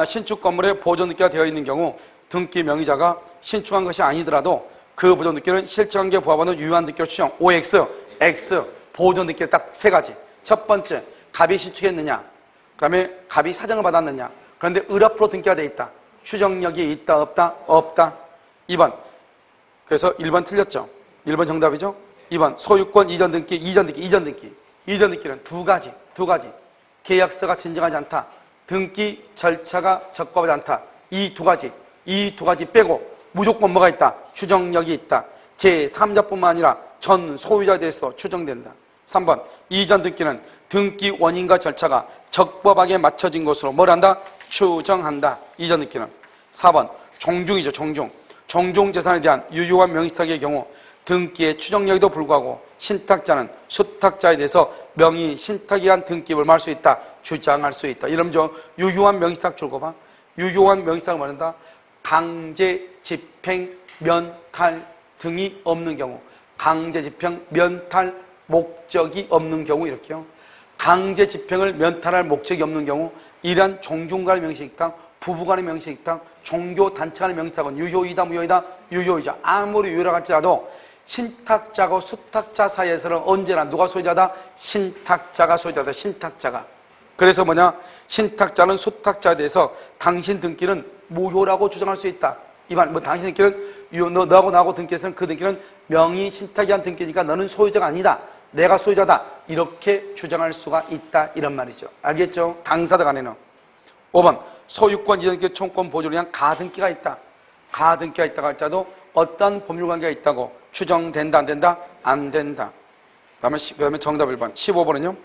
Speaker 1: 신축 건물에 보존 등기가 되어 있는 경우 등기 명의자가 신축한 것이 아니더라도 그 보존 등기는 실측관계 부합하는 유효한 등기로 추정. OX, X. 보존 등기 딱 세 가지. 첫 번째, 갑이 신축했느냐. 그 다음에 갑이 사정을 받았느냐. 그런데 을 앞으로 등기가 되어 있다. 추정력이 있다, 없다? 없다. 2번. 그래서 1번 틀렸죠. 1번 정답이죠. 2번 소유권 이전 등기. 이전 등기는 두 가지. 계약서가 진정하지 않다. 등기 절차가 적법하지 않다. 이 두 가지 빼고 무조건 뭐가 있다? 추정력이 있다. 제3자뿐만 아니라 전 소유자에 대해서 추정된다. 3번 이전 등기는 등기 원인과 절차가 적법하게 맞춰진 것으로 뭘 한다? 추정한다. 이전 등기는. 4번 종중이죠. 종중 재산에 대한 유효한 명의탁의 경우 등기의 추정력에도 불구하고 신탁자는 수탁자에 대해서 명의 신탁에 의한 등기를 할 수 있다. 주장할 수 있다. 이러면 저 유효한 명의탁 줄거 봐. 유효한 명의탁을 말한다. 강제 집행, 면탈 등이 없는 경우. 강제 집행, 면탈 목적이 없는 경우 이렇게요. 강제 집행을 면탈할 목적이 없는 경우 이러한 종중간의 명의신탁, 부부간의 명의신탁, 종교단체 간의 명의신탁은 유효이다, 무효이다? 유효이죠. 아무리 유효라고 할지라도 신탁자하고 수탁자 사이에서는 언제나 누가 소유자다? 신탁자가 소유자다. 신탁자가. 그래서 뭐냐? 신탁자는 수탁자에 대해서 당신 등기는 무효라고 주장할 수 있다. 이 말, 당신 등기는 너하고 나하고 등기해서는 그 등기는 명의 신탁에 의한 등기니까 너는 소유자가 아니다. 내가 소유자다. 이렇게 주장할 수가 있다. 이런 말이죠. 알겠죠? 당사자 간에는. 5번 소유권 이전 등기 청권 보존을 위한 가등기가 있다. 가등기가 있다고 할지라도 어떤 법률관계가 있다고 추정된다. 안 된다? 안 된다. 그다음에 정답 1번 15번은요.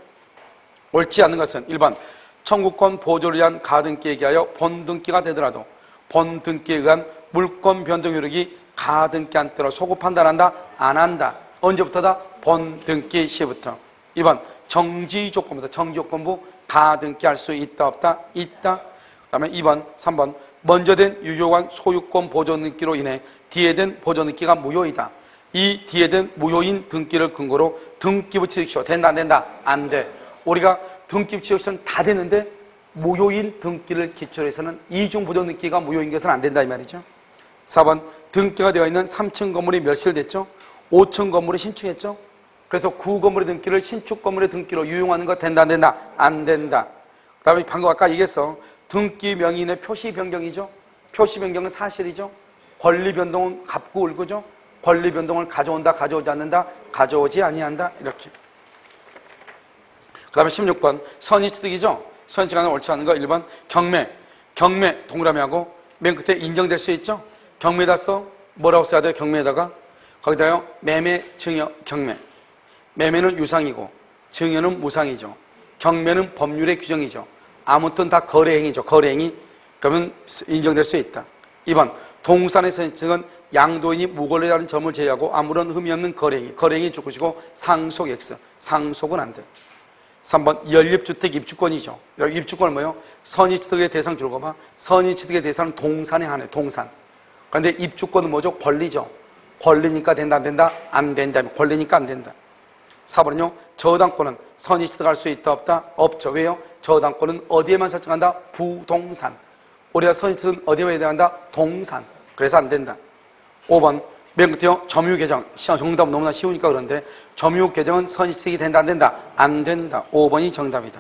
Speaker 1: 옳지 않는 것은 1번 청구권 보존을 위한 가등기에 기하여 본등기가 되더라도 본등기에 의한 물권 변동 효력이 가등기한 때로 소급 판단한다? 안 한다. 언제부터다? 본등기 시부터. 2번 정지 조건부터. 정지 조건부 가등기할 수 있다 없다? 있다. 그 다음에 2번 3번 먼저 된 유효한 소유권 보존 등기로 인해 뒤에 된 보존 등기가 무효이다. 이 뒤에 된 무효인 등기를 근거로 등기부 취득시효 된다 안 된다? 안 돼. 우리가 등기부 취득시효는 다 되는데 무효인 등기를 기초로 해서는 이중 보존 등기가 무효인 것은 안 된다 이 말이죠. 4번 등기가 되어 있는 3층 건물이 멸실됐죠. 5층 건물을 신축했죠. 그래서 구건물의 등기를 신축 건물의 등기로 유용하는 거 된다 안 된다? 안 된다. 그 다음에 방금 아까 얘기했어. 등기 명의인의 표시 변경이죠. 표시 변경은 사실이죠. 권리 변동은 갑구 을구죠. 권리 변동을 가져온다 가져오지 않는다? 가져오지 아니한다. 이렇게. 그 다음에 16번 선의취득이죠. 선의취득하는 옳지 않은 거 1번 경매 동그라미하고 맨 끝에 인정될 수 있죠. 경매에다 써 뭐라고 써야 돼요? 경매에다가 거기다요 매매 증여 경매. 매매는 유상이고 증여는 무상이죠. 경매는 법률의 규정이죠. 아무튼 다 거래행위죠. 거래행위. 그러면 인정될 수 있다. 2번 동산의 선의취득은 양도인이 무권리라는 점을 제외하고 아무런 흠이 없는 거래행위. 거래행위 줄 것이고 상속 X. 상속은 안 돼. 3번 연립주택 입주권이죠. 입주권은 뭐예요? 선의취득의 대상 줄거 봐. 선의취득의 대상은 동산에 한해. 동산. 그런데 입주권은 뭐죠? 권리죠. 권리니까 된다, 안 된다? 안 된다. 권리니까 안 된다. 4번은요, 저당권은 선의 취득할 수 있다, 없다? 없죠. 왜요? 저당권은 어디에만 설정한다? 부동산. 우리가 선의 취득은 어디에 해당한다? 동산. 그래서 안 된다. 5번, 맨 끝에요, 점유계정. 정답은 너무나 쉬우니까 그런데, 점유계정은 선의 취득이 된다, 안 된다? 안 된다. 5번이 정답이다.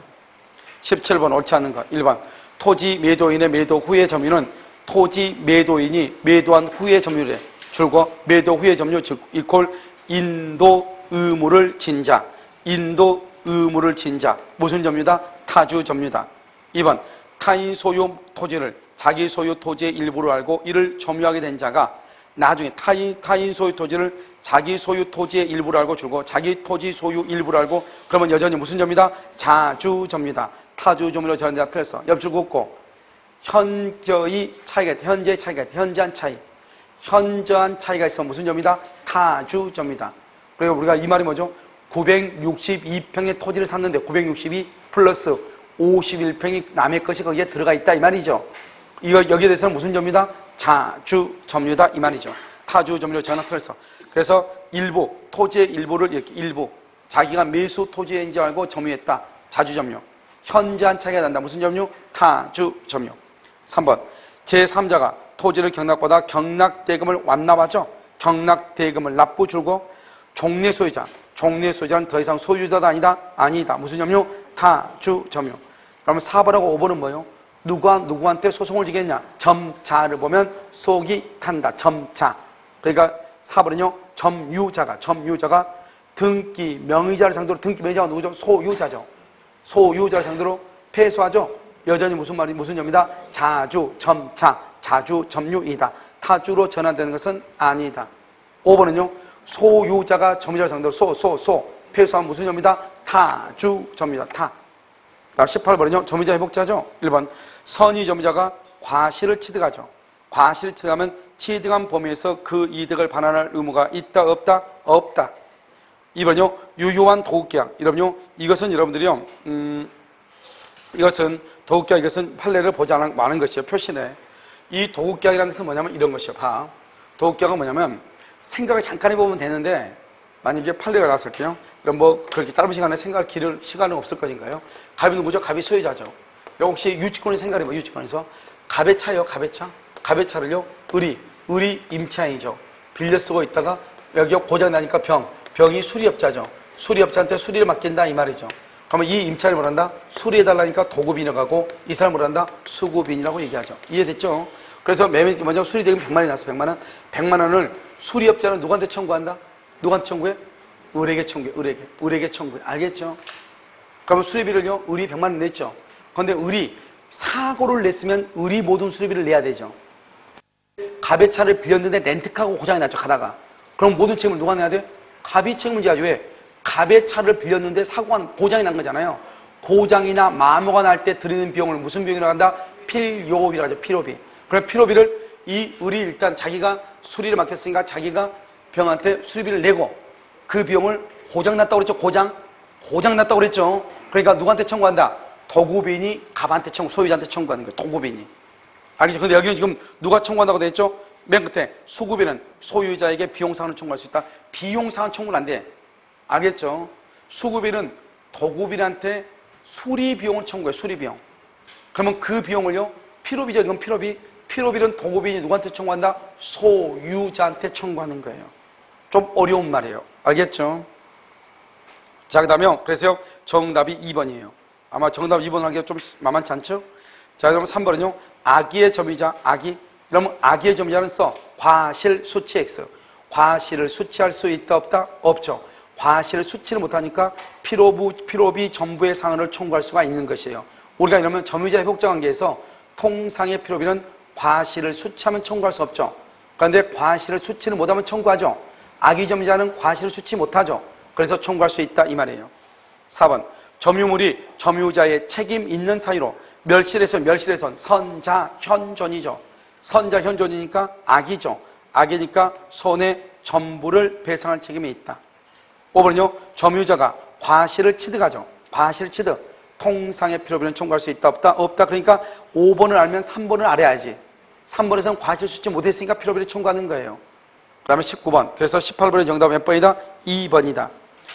Speaker 1: 17번, 옳지 않는 거. 1번, 토지 매도인의 매도 후의 점유는 토지 매도인이 매도한 후의 점유래. 줄고, 매도 후의 점유, 즉, 이퀄 인도 의무를 진 자. 인도 의무를 진 자. 무슨 점유다? 타주 점유다. 2번, 타인 소유 토지를 자기 소유 토지의 일부로 알고 이를 점유하게 된 자가 나중에 타인 소유 토지를 자기 소유 토지의 일부로 알고 줄고 자기 토지 소유 일부로 알고 그러면 여전히 무슨 점이다? 자주 점유다. 타주 점유로 저런 데가 틀렸어. 옆줄 긋고 현저의 차이가 있다. 현재의 차이가 있다. 현저한 차이. 현저한 차이가 있어 무슨 점이다? 타주 점이다. 그리고 우리가 이 말이 뭐죠? 962평의 토지를 샀는데 962 플러스 51평이 남의 것이 거기에 들어가 있다 이 말이죠. 이거 여기에 대해서는 무슨 점이다? 자주 점유다 이 말이죠. 타주 점유로 전화 틀었어. 그래서 일부 토지의 일부를 이렇게 일부 자기가 매수 토지인 줄 알고 점유했다. 자주 점유. 현저한 차이가 난다. 무슨 점유? 타주 점유. 3번 제3자가 토지를 경락받아 경락대금을 완납하죠. 경락대금을 납부 줄고 종래 소유자. 종래 소유자는 더 이상 소유자다 아니다? 아니다. 무슨 점유? 타주 점유. 그러면 4번하고 5번은 뭐예요? 누가 누구한테 소송을 지겠냐? 점자를 보면 속이 탄다. 점자. 그러니까 4번은요. 점유자가 등기 명의자를 상대로 등기 명의자가 누구죠? 소유자죠. 소유자를 상대로 패소하죠. 여전히 무슨 말이 무슨 점이다? 자주 점자. 자주 점유이다. 타주로 전환되는 것은 아니다. 5번은요. 소유자가 점유자를 상대로 패소한 무슨 점이다? 타주 점이다. 타. 다음 18번은요. 점유자 회복자죠. 1번 선의 점유자가 과실을 취득하죠. 과실을 취득하면 취득한 범위에서 그 이득을 반환할 의무가 있다 없다? 없다. 2번요. 유효한 도급계약. 이러면요. 이것은 여러분들이요. 이것은 도급계약 이것은 판례를 보지 않은 것이에요. 표시네. 이 도급계약이라는 것은 뭐냐면 이런 것이요. 봐. 도급계약은 뭐냐면 생각을 잠깐 해보면 되는데 만약에 판례가 나왔을게요. 그럼 뭐 그렇게 짧은 시간에 생각할 시간은 없을 것인가요? 갑이 누구죠? 갑이 소유자죠. 혹시 유치권을 생각해봐. 유치권에서 갑의 차예요. 갑의 차. 갑의 차를요. 을이 임차인이죠. 빌려 쓰고 있다가 여기 고장 나니까 병이 수리업자죠. 수리업자한테 수리를 맡긴다 이 말이죠. 그러면 이 임차인을 뭐란다? 수리해달라니까 도급인이라고 하고 이 사람을 뭐란다? 수급인이라고 얘기하죠. 이해됐죠? 그래서 먼저 수리대금 100만원이 났어. 100만원. 100만원을 수리업자는 누구한테 청구한다? 누구한테 청구해? 을에게 청구해. 을에게 청구해. 알겠죠? 그러면 수리비를요, 을이 100만원 냈죠. 그런데 을이 사고를 냈으면 을이 모든 수리비를 내야 되죠. 갑의 차를 빌렸는데 렌트카가 고장이 났죠, 가다가. 그럼 모든 책임을 누가 내야 돼? 갑이 책임을 져야지. 왜? 갑의 차를 빌렸는데 고장이 난 거잖아요. 고장이나 마모가 날 때 드리는 비용을 무슨 비용이라고 한다? 필요비라고 하죠, 필요비. 그럼 필요비를 이 을이 일단 자기가 수리를 맡겼으니까 자기가 병한테 수리비를 내고 그 비용을 고장났다고 그랬죠, 고장났다고 그랬죠. 그러니까 누구한테 청구한다? 도급인이 갑한테 소유자한테 청구하는 거예요. 도급인이. 알겠죠? 근데 여기는 지금 누가 청구한다고 돼 있죠? 맨 끝에 수급인은 소유자에게 비용상환을 청구할 수 있다. 비용상환 청구는 안 돼. 알겠죠? 수급인은 도급인한테 수리비용을 청구해. 수리비용. 그러면 그 비용을요. 필요비죠. 이건 필요비. 필요비는 도급인이 누구한테 청구한다? 소유자한테 청구하는 거예요. 좀 어려운 말이에요. 알겠죠? 자, 그 다음에 그래서요. 정답이 2번이에요. 아마 정답 2번 하기가 좀 만만치 않죠? 자, 그러면 3번은요. 악의의 점유자, 악의. 그러면 악의의 점유자는 과실 수치 X. 과실을 수치할 수 있다, 없다? 없죠. 과실을 수치를 못하니까 필요비 전부의 상환을 청구할 수가 있는 것이에요. 우리가 이러면 점유자 회복자 관계에서 통상의 필요비는 과실을 수치하면 청구할 수 없죠. 그런데 과실을 수치를 못하면 청구하죠. 악의 점유자는 과실을 수치 못하죠. 그래서 청구할 수 있다 이 말이에요. 4번 점유물이 점유자의 책임 있는 사유로 멸실훼손 선자 현존이죠. 선자 현존이니까 악이죠. 악이니까 손해 전부를 배상할 책임이 있다. 5번은요. 점유자가 과실을 취득하죠. 과실 취득. 통상의 필요비는 청구할 수 있다 없다? 없다. 그러니까 5번을 알면 3번을 알아야지. 3번에서는 과실수치 못했으니까 필요비를 청구하는 거예요. 그 다음에 19번. 그래서 18번의 정답은 몇 번이다? 2번이다.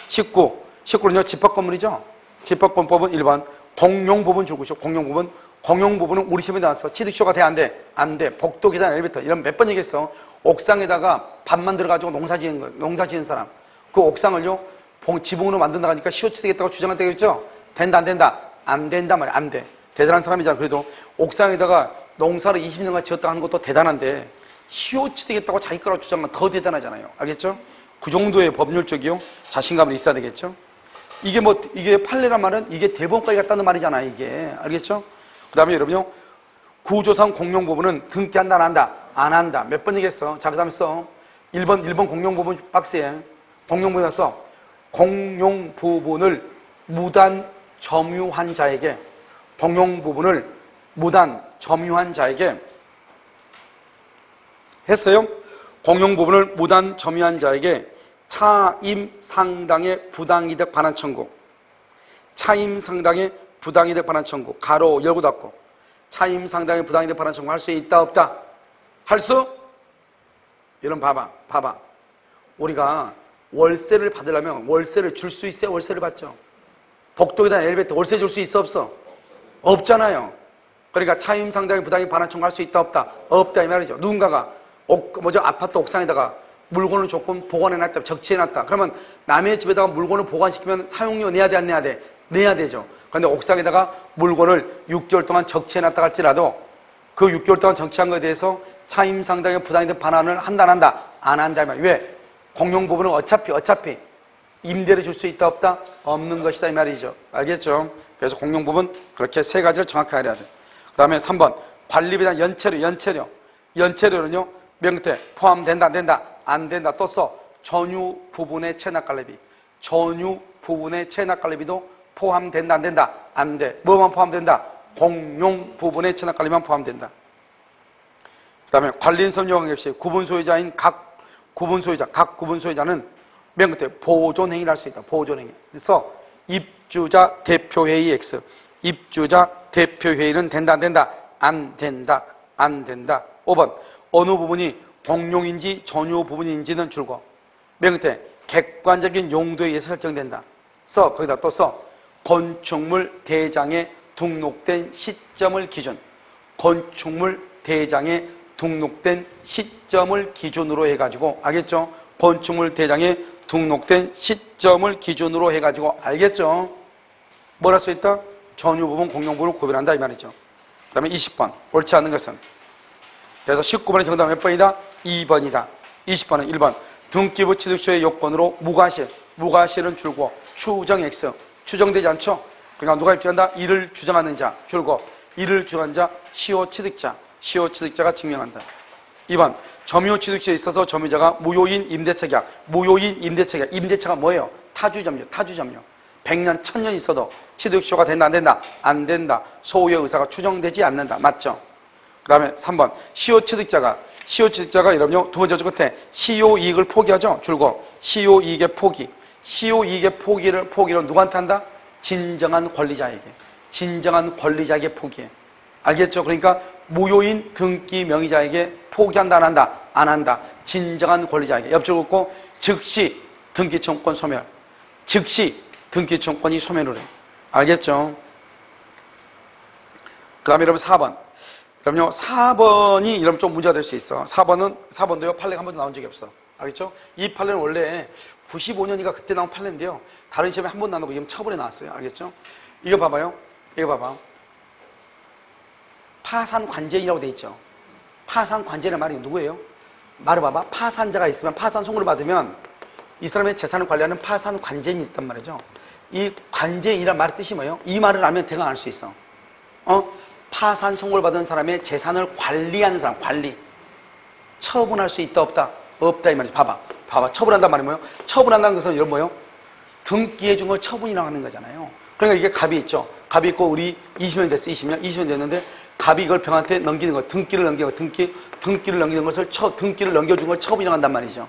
Speaker 1: 19는요, 집합건물이죠? 집합건법은 1번. 공용부분 줄것이요. 공용부분. 공용부분은 우리 시험에 나왔어. 취득쇼가 돼, 안 돼? 안 돼. 복도, 계단, 엘리베이터. 이런 몇 번 얘기했어. 옥상에다가 밭만 들어가지고 농사 지은 사람. 그 옥상을요, 지붕으로 만든다고 하니까 시효치 되겠다고 주장한다고 했죠? 된다, 안 된다? 안 된다 말이야. 안 돼. 대단한 사람이잖아. 그래도 옥상에다가 농사를 20년간 지었다 하는 것도 대단한데 시효치 되겠다고 자기 거라고 주장하면 더 대단하잖아요. 알겠죠? 그 정도의 법률적이요 자신감이 있어야 되겠죠? 이게 판례란 말은 이게 대법원까지 갔다는 말이잖아, 이게. 알겠죠? 그 다음에 여러분요, 구조상 공용부분은 등기한다, 안 한다? 안 한다. 몇 번 얘기했어? 자, 그 다음에 써. 1번 공용부분 박스에. 공용부분에 써. 공용부분을 무단 점유한 자에게, 공용부분을 무단 점유한 자에게 했어요. 공용부분을 무단 점유한 자에게 차임 상당의 부당이득 반환 청구. 차임 상당의 부당이득 반환 청구. 가로 열고 닫고. 차임 상당의 부당이득 반환 청구 할 수 있다, 없다? 할 수? 여러분 봐봐. 우리가 월세를 받으려면 월세를 줄 수 있어야 월세를 받죠. 복도에다 엘리베이터 월세 줄 수 있어, 없어? 없잖아요. 그러니까 차임 상당의 부당이득 반환 청구 할 수 있다, 없다? 없다 이 말이죠. 누군가가 아파트 옥상에다가 물건을 조금 보관해놨다, 적치해놨다. 그러면 남의 집에다가 물건을 보관시키면 사용료 내야 돼, 안 내야 돼? 내야 되죠. 그런데 옥상에다가 물건을 6개월 동안 적치해놨다 할지라도 그 6개월 동안 적치한 것에 대해서 차임 상당의 부당이득 반환을 한다, 안 한다? 안 한다 이 말이에요. 왜? 공용부분은 어차피 임대를 줄 수 있다, 없다? 없는 것이다 이 말이죠. 알겠죠? 그래서 공용부분 그렇게 세 가지를 정확하게 알아야 돼. 그 다음에 3번 관리비에 대한 연체료는요 맨 끝에 포함된다, 안 된다? 안 된다. 또 써. 전유 부분의 체납관리비. 전유 부분의 체납관리비도 포함된다, 안 된다? 안 돼. 뭐만 포함된다? 공용 부분의 체납관리비만 포함된다. 그 다음에 관리인 선용관계 없이 구분소유자인 각 구분소유자는 맨 끝에 보존행위를 할 수 있다. 보존행위. 그래서 입주자 대표회의 X. 입주자 대표회의는 된다, 안 된다? 안 된다. 안 된다. 5번. 어느 부분이 공용인지 전유 부분인지는 줄고. 맨 끝에 객관적인 용도에 의해서 설정된다. 써. 거기다 또 써. 건축물 대장에 등록된 시점을 기준. 건축물 대장에 등록된 시점을 기준으로 해가지고, 알겠죠? 건축물 대장에 등록된 시점을 기준으로 해가지고, 알겠죠? 뭘 할 수 있다? 전유 부분, 공용 부분을 구별한다 이 말이죠. 그 다음에 20번 옳지 않은 것은, 그래서 19번의 정답은 몇 번이다? 2번이다. 20번은 1번 등기부 취득서의 요건으로 무과실은 줄고 추정 X. 추정되지 않죠? 그러니까 누가 입증한다? 이를 주장하는 자 줄고, 이를 주장한 자 시효 취득자가 증명한다. 2번 점유 취득시에 있어서 점유자가 무효인 임대차 계약. 임대차가 뭐예요? 타주점유. 100년 1000년 있어도 취득시효가 된다, 안 된다? 안 된다. 소유의 의사가 추정되지 않는다. 맞죠? 그 다음에 3번 시효 취득자가 여러분요 두 번째 줄 끝에 시효이익을 포기하죠? 줄고 시효이익의 포기. 시효이익의 포기를 누구한테 한다? 진정한 권리자에게 포기해. 알겠죠? 그러니까 무효인 등기 명의자에게 포기한다, 안 한다? 안 한다. 진정한 권리자에게. 옆줄 긋고 즉시 등기청권 소멸. 즉시 등기청권이 소멸을 해. 알겠죠? 그 다음에 여러분 4번. 그럼요 4번이 여러분 좀 문제가 될 수 있어. 4번도요 판례가 한 번도 나온 적이 없어. 알겠죠? 이 판례는 원래 95년인가 그때 나온 판례인데요 다른 시험에 한 번도 안 나오고 지금 처분에 나왔어요. 알겠죠? 이거 봐봐요. 파산관제인이라고 돼 있죠. 파산관제라는 말이 누구예요? 말을 봐봐. 파산자가 있으면 파산 송구를 받으면 이 사람의 재산을 관리하는 파산관제인이 있단 말이죠. 이 관제인이란 말의 뜻이 뭐예요? 이 말을 알면 대강 알 수 있어. 파산 송구를 받은 사람의 재산을 관리하는 사람, 처분할 수 있다, 없다? 없다 이 말이지. 봐봐. 처분한단 말이 뭐예요? 처분한다는 것은 이런 뭐예요? 등기해준 걸 처분이라고 하는 거잖아요. 그러니까 이게 갑이 있죠. 갑이 있고 우리 20년 됐어. 20년 됐는데 갑이 이걸 병한테 넘기는 거, 등기를 넘기는 거, 등기를 넘기는 것을 등기를 넘겨준 걸 처분이라고 한단 말이죠.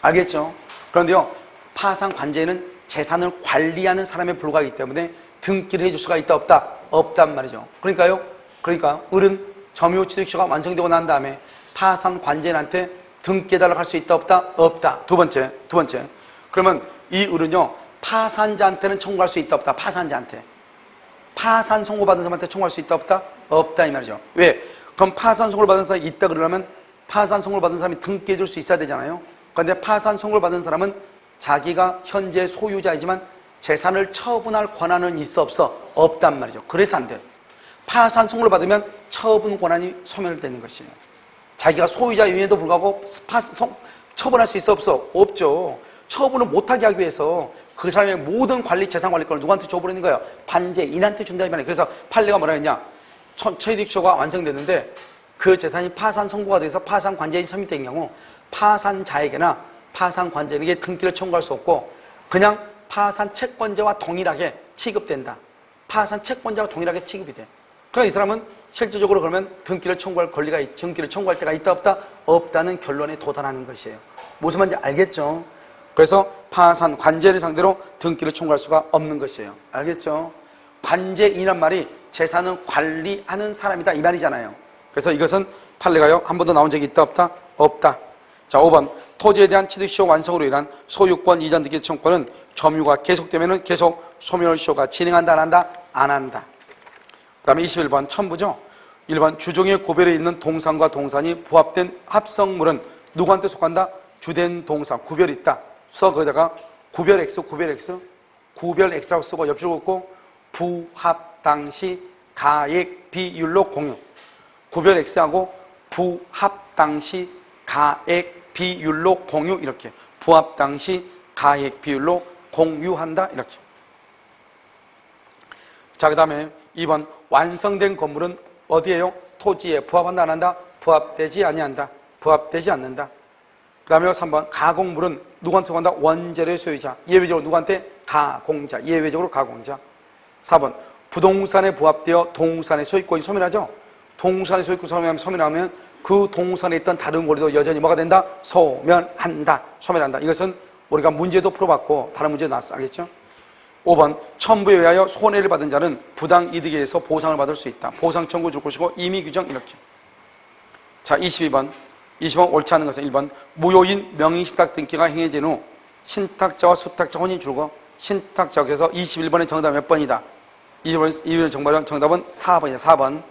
Speaker 1: 알겠죠? 그런데요, 파산 관제는 재산을 관리하는 사람에 불과하기 때문에 등기를 해줄 수가 있다, 없다? 없단 말이죠. 그러니까 을은 점유취득시효가 완성되고 난 다음에 파산 관제인한테 등기해달라고 할 수 있다 없다? 없다. 두 번째. 그러면 이 을은요 파산자한테는 청구할 수 있다 없다? 파산자한테. 파산 선고받은 사람한테 청구할 수 있다 없다? 없다 이 말이죠. 왜? 그럼 파산 선고를 받은 사람이 있다 그러려면 파산 선고를 받은 사람이 등기해 줄 수 있어야 되잖아요. 그런데 파산 선고를 받은 사람은 자기가 현재 소유자이지만 재산을 처분할 권한은 있어 없어? 없단 말이죠. 그래서 안 돼요. 파산 선고를 받으면 처분 권한이 소멸되는 것이에요. 자기가 소유자임에도 불구하고 처분할 수 있어 없어? 없죠. 처분을 못하게 하기 위해서 그 사람의 모든 관리, 재산 관리권을 누구한테 줘버리는 거예요? 관제인한테 준다 이 말이에요. 그래서 판례가 뭐라 했냐? 취득시효가 완성됐는데 그 재산이 파산 선고가 돼서 파산 관제인이 선임된 경우 파산자에게나 파산 관제인에게 등기를 청구할 수 없고 그냥 파산 채권자와 동일하게 취급된다. 파산 채권자와 동일하게 취급이 돼. 그러니까 이 사람은 실질적으로 그러면 등기를 청구할 권리가 등기를 청구할 때가 있다 없다? 없다는 결론에 도달하는 것이에요. 무슨 말인지 알겠죠? 그래서 파산 관제를 상대로 등기를 청구할 수가 없는 것이에요. 알겠죠? 관제인이란 말이 재산을 관리하는 사람이다 이 말이잖아요. 그래서 이것은 판례가요 한 번도 나온 적이 있다 없다? 없다. 자 5번 토지에 대한 취득시효 완성으로 인한 소유권 이전 등기 청구권은 점유가 계속되면 계속 소멸시효가 진행한다 안 한다? 안 한다. 그 다음에 21번 첨부죠. 1번 주종의 고별에 있는 동산과 동산이 부합된 합성물은 누구한테 속한다? 주된 동산 구별이 있다. 써 거기다가 구별 X라고 쓰고 옆줄 긋고 부합 당시 가액 비율로 공유. 구별 X하고 부합 당시 가액 비율로 공유 이렇게. 부합 당시 가액 비율로 공유한다 이렇게. 자, 그 다음에 2번 완성된 건물은 어디에요? 토지에 부합한다 안 한다? 부합되지 아니한다. 부합되지 않는다. 그 다음에 3번 가공물은 누구한테 속한다? 원재료의 소유자. 예외적으로 누구한테? 가공자. 예외적으로 가공자. 4번 부동산에 부합되어 동산의 소유권이 소멸하죠. 동산의 소유권이 소멸하면 그 동산에 있던 다른 권리도 여전히 뭐가 된다? 소멸한다. 소멸한다. 이것은 우리가 문제도 풀어봤고 다른 문제도 나왔어. 알겠죠? 5번 첨부에 의하여 손해를 받은 자는 부당 이득에 의해서 보상을 받을 수 있다. 보상 청구 줄 것이고 임의 규정 이렇게. 자 22번 옳지 않은 것은 1번 무효인 명의신탁 등기가 행해진 후 신탁자와 수탁자 혼인 줄고 신탁자. 그래서 21번의 정답은 몇 번이다? 22번의 정답은 4번이다. 4번.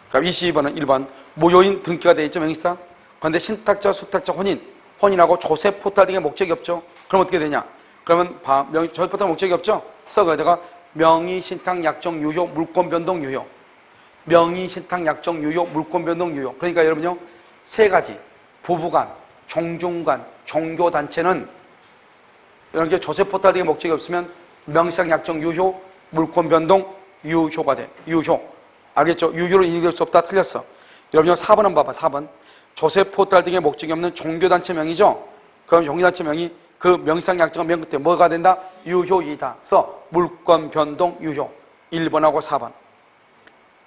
Speaker 1: 그러니까 22번은 1번 무효인 등기가 되어 있죠. 명의사. 그런데 신탁자, 수탁자 혼인하고 조세 포탈 등의 목적이 없죠. 그럼 어떻게 되냐? 그러면 조세 포탈 목적이 없죠. 거기다가 명의신탁 약정 유효 물권 변동 유효. 명의신탁 약정 유효 물권 변동 유효. 그러니까 여러분요. 세 가지 부부간, 종중간, 종교단체는 이런 게 조세 포탈 등의 목적이 없으면 명의신탁 약정 유효 물권 변동 유효가 돼. 유효. 알겠죠? 유효로 인정될 수 없다. 틀렸어. 여러분요 4번 한번 봐봐. 4번 조세 포탈 등의 목적이 없는 종교단체 명의죠. 그럼 종교단체 명의 그 명의상 약정은 명 끝에 뭐가 된다? 유효이다. 물권 변동 유효. 1번하고 4번.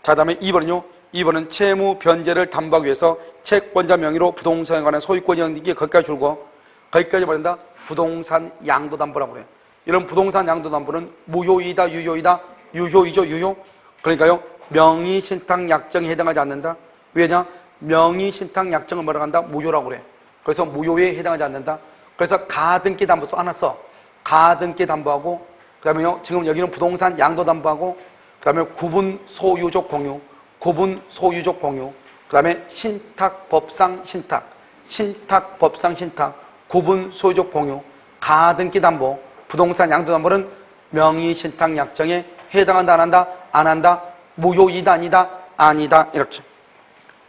Speaker 1: 자, 다음에 2번은요. 2번은 채무 변제를 담보하기 위해서 채권자 명의로 부동산에 관한 소유권 영등기 거기까지 줄고 거기까지 말한다. 부동산 양도담보라고 그래요. 이런 부동산 양도담보는 무효이다, 유효이다, 유효이죠, 유효. 그러니까요. 명의신탁 약정에 해당하지 않는다. 왜냐? 명의신탁 약정을 뭐라고 한다? 무효라고 그래. 그래서 무효에 해당하지 않는다. 그래서 가등기 담보서 하나 써. 가등기 담보하고 그 다음에요. 지금 여기는 부동산 양도담보하고 그 다음에 구분 소유적 공유. 구분 소유적 공유. 그 다음에 신탁법상 신탁. 신탁법상 신탁. 구분 소유적 공유. 가등기 담보. 부동산 양도담보는 명의신탁 약정에 해당한다 안 한다? 안 한다? 무효이다 아니다? 아니다. 이렇게.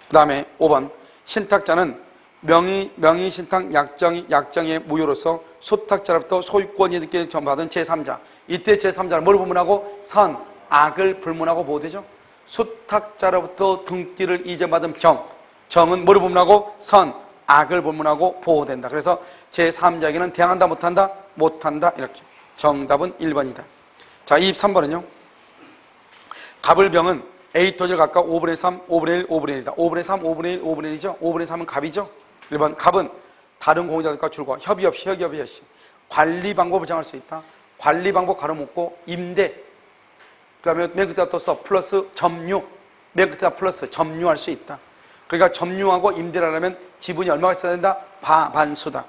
Speaker 1: 그 다음에 5번 신탁자는 명의신탁 약정의 무효로서 수탁자로부터 소유권 이득을 전받은 제3자. 이때 제3자는 뭘 불문하고? 선, 악을 불문하고 보호되죠. 수탁자로부터 등기를 이전받은 정은 뭘 불문하고? 선, 악을 불문하고 보호된다. 그래서 제3자에게는 대항한다 못한다? 못한다. 이렇게. 정답은 1번이다. 자 23번은요. 갑을병은 A 토지를 각각 5분의 3, 5분의 1, 5분의 1이다. 5분의 3, 5분의 1, 5분의 1이죠. 5분의 3은 갑이죠. 1번 갑은 다른 공유자들과 줄과 협의 없이 관리 방법을 정할 수 있다. 관리 방법 가로묻고 임대 그 다음에 맨 끝에 또 써 플러스 점유 맨 끝에다 플러스 점유할 수 있다. 그러니까 점유하고 임대를 하려면 지분이 얼마가 있어야 된다? 반수다.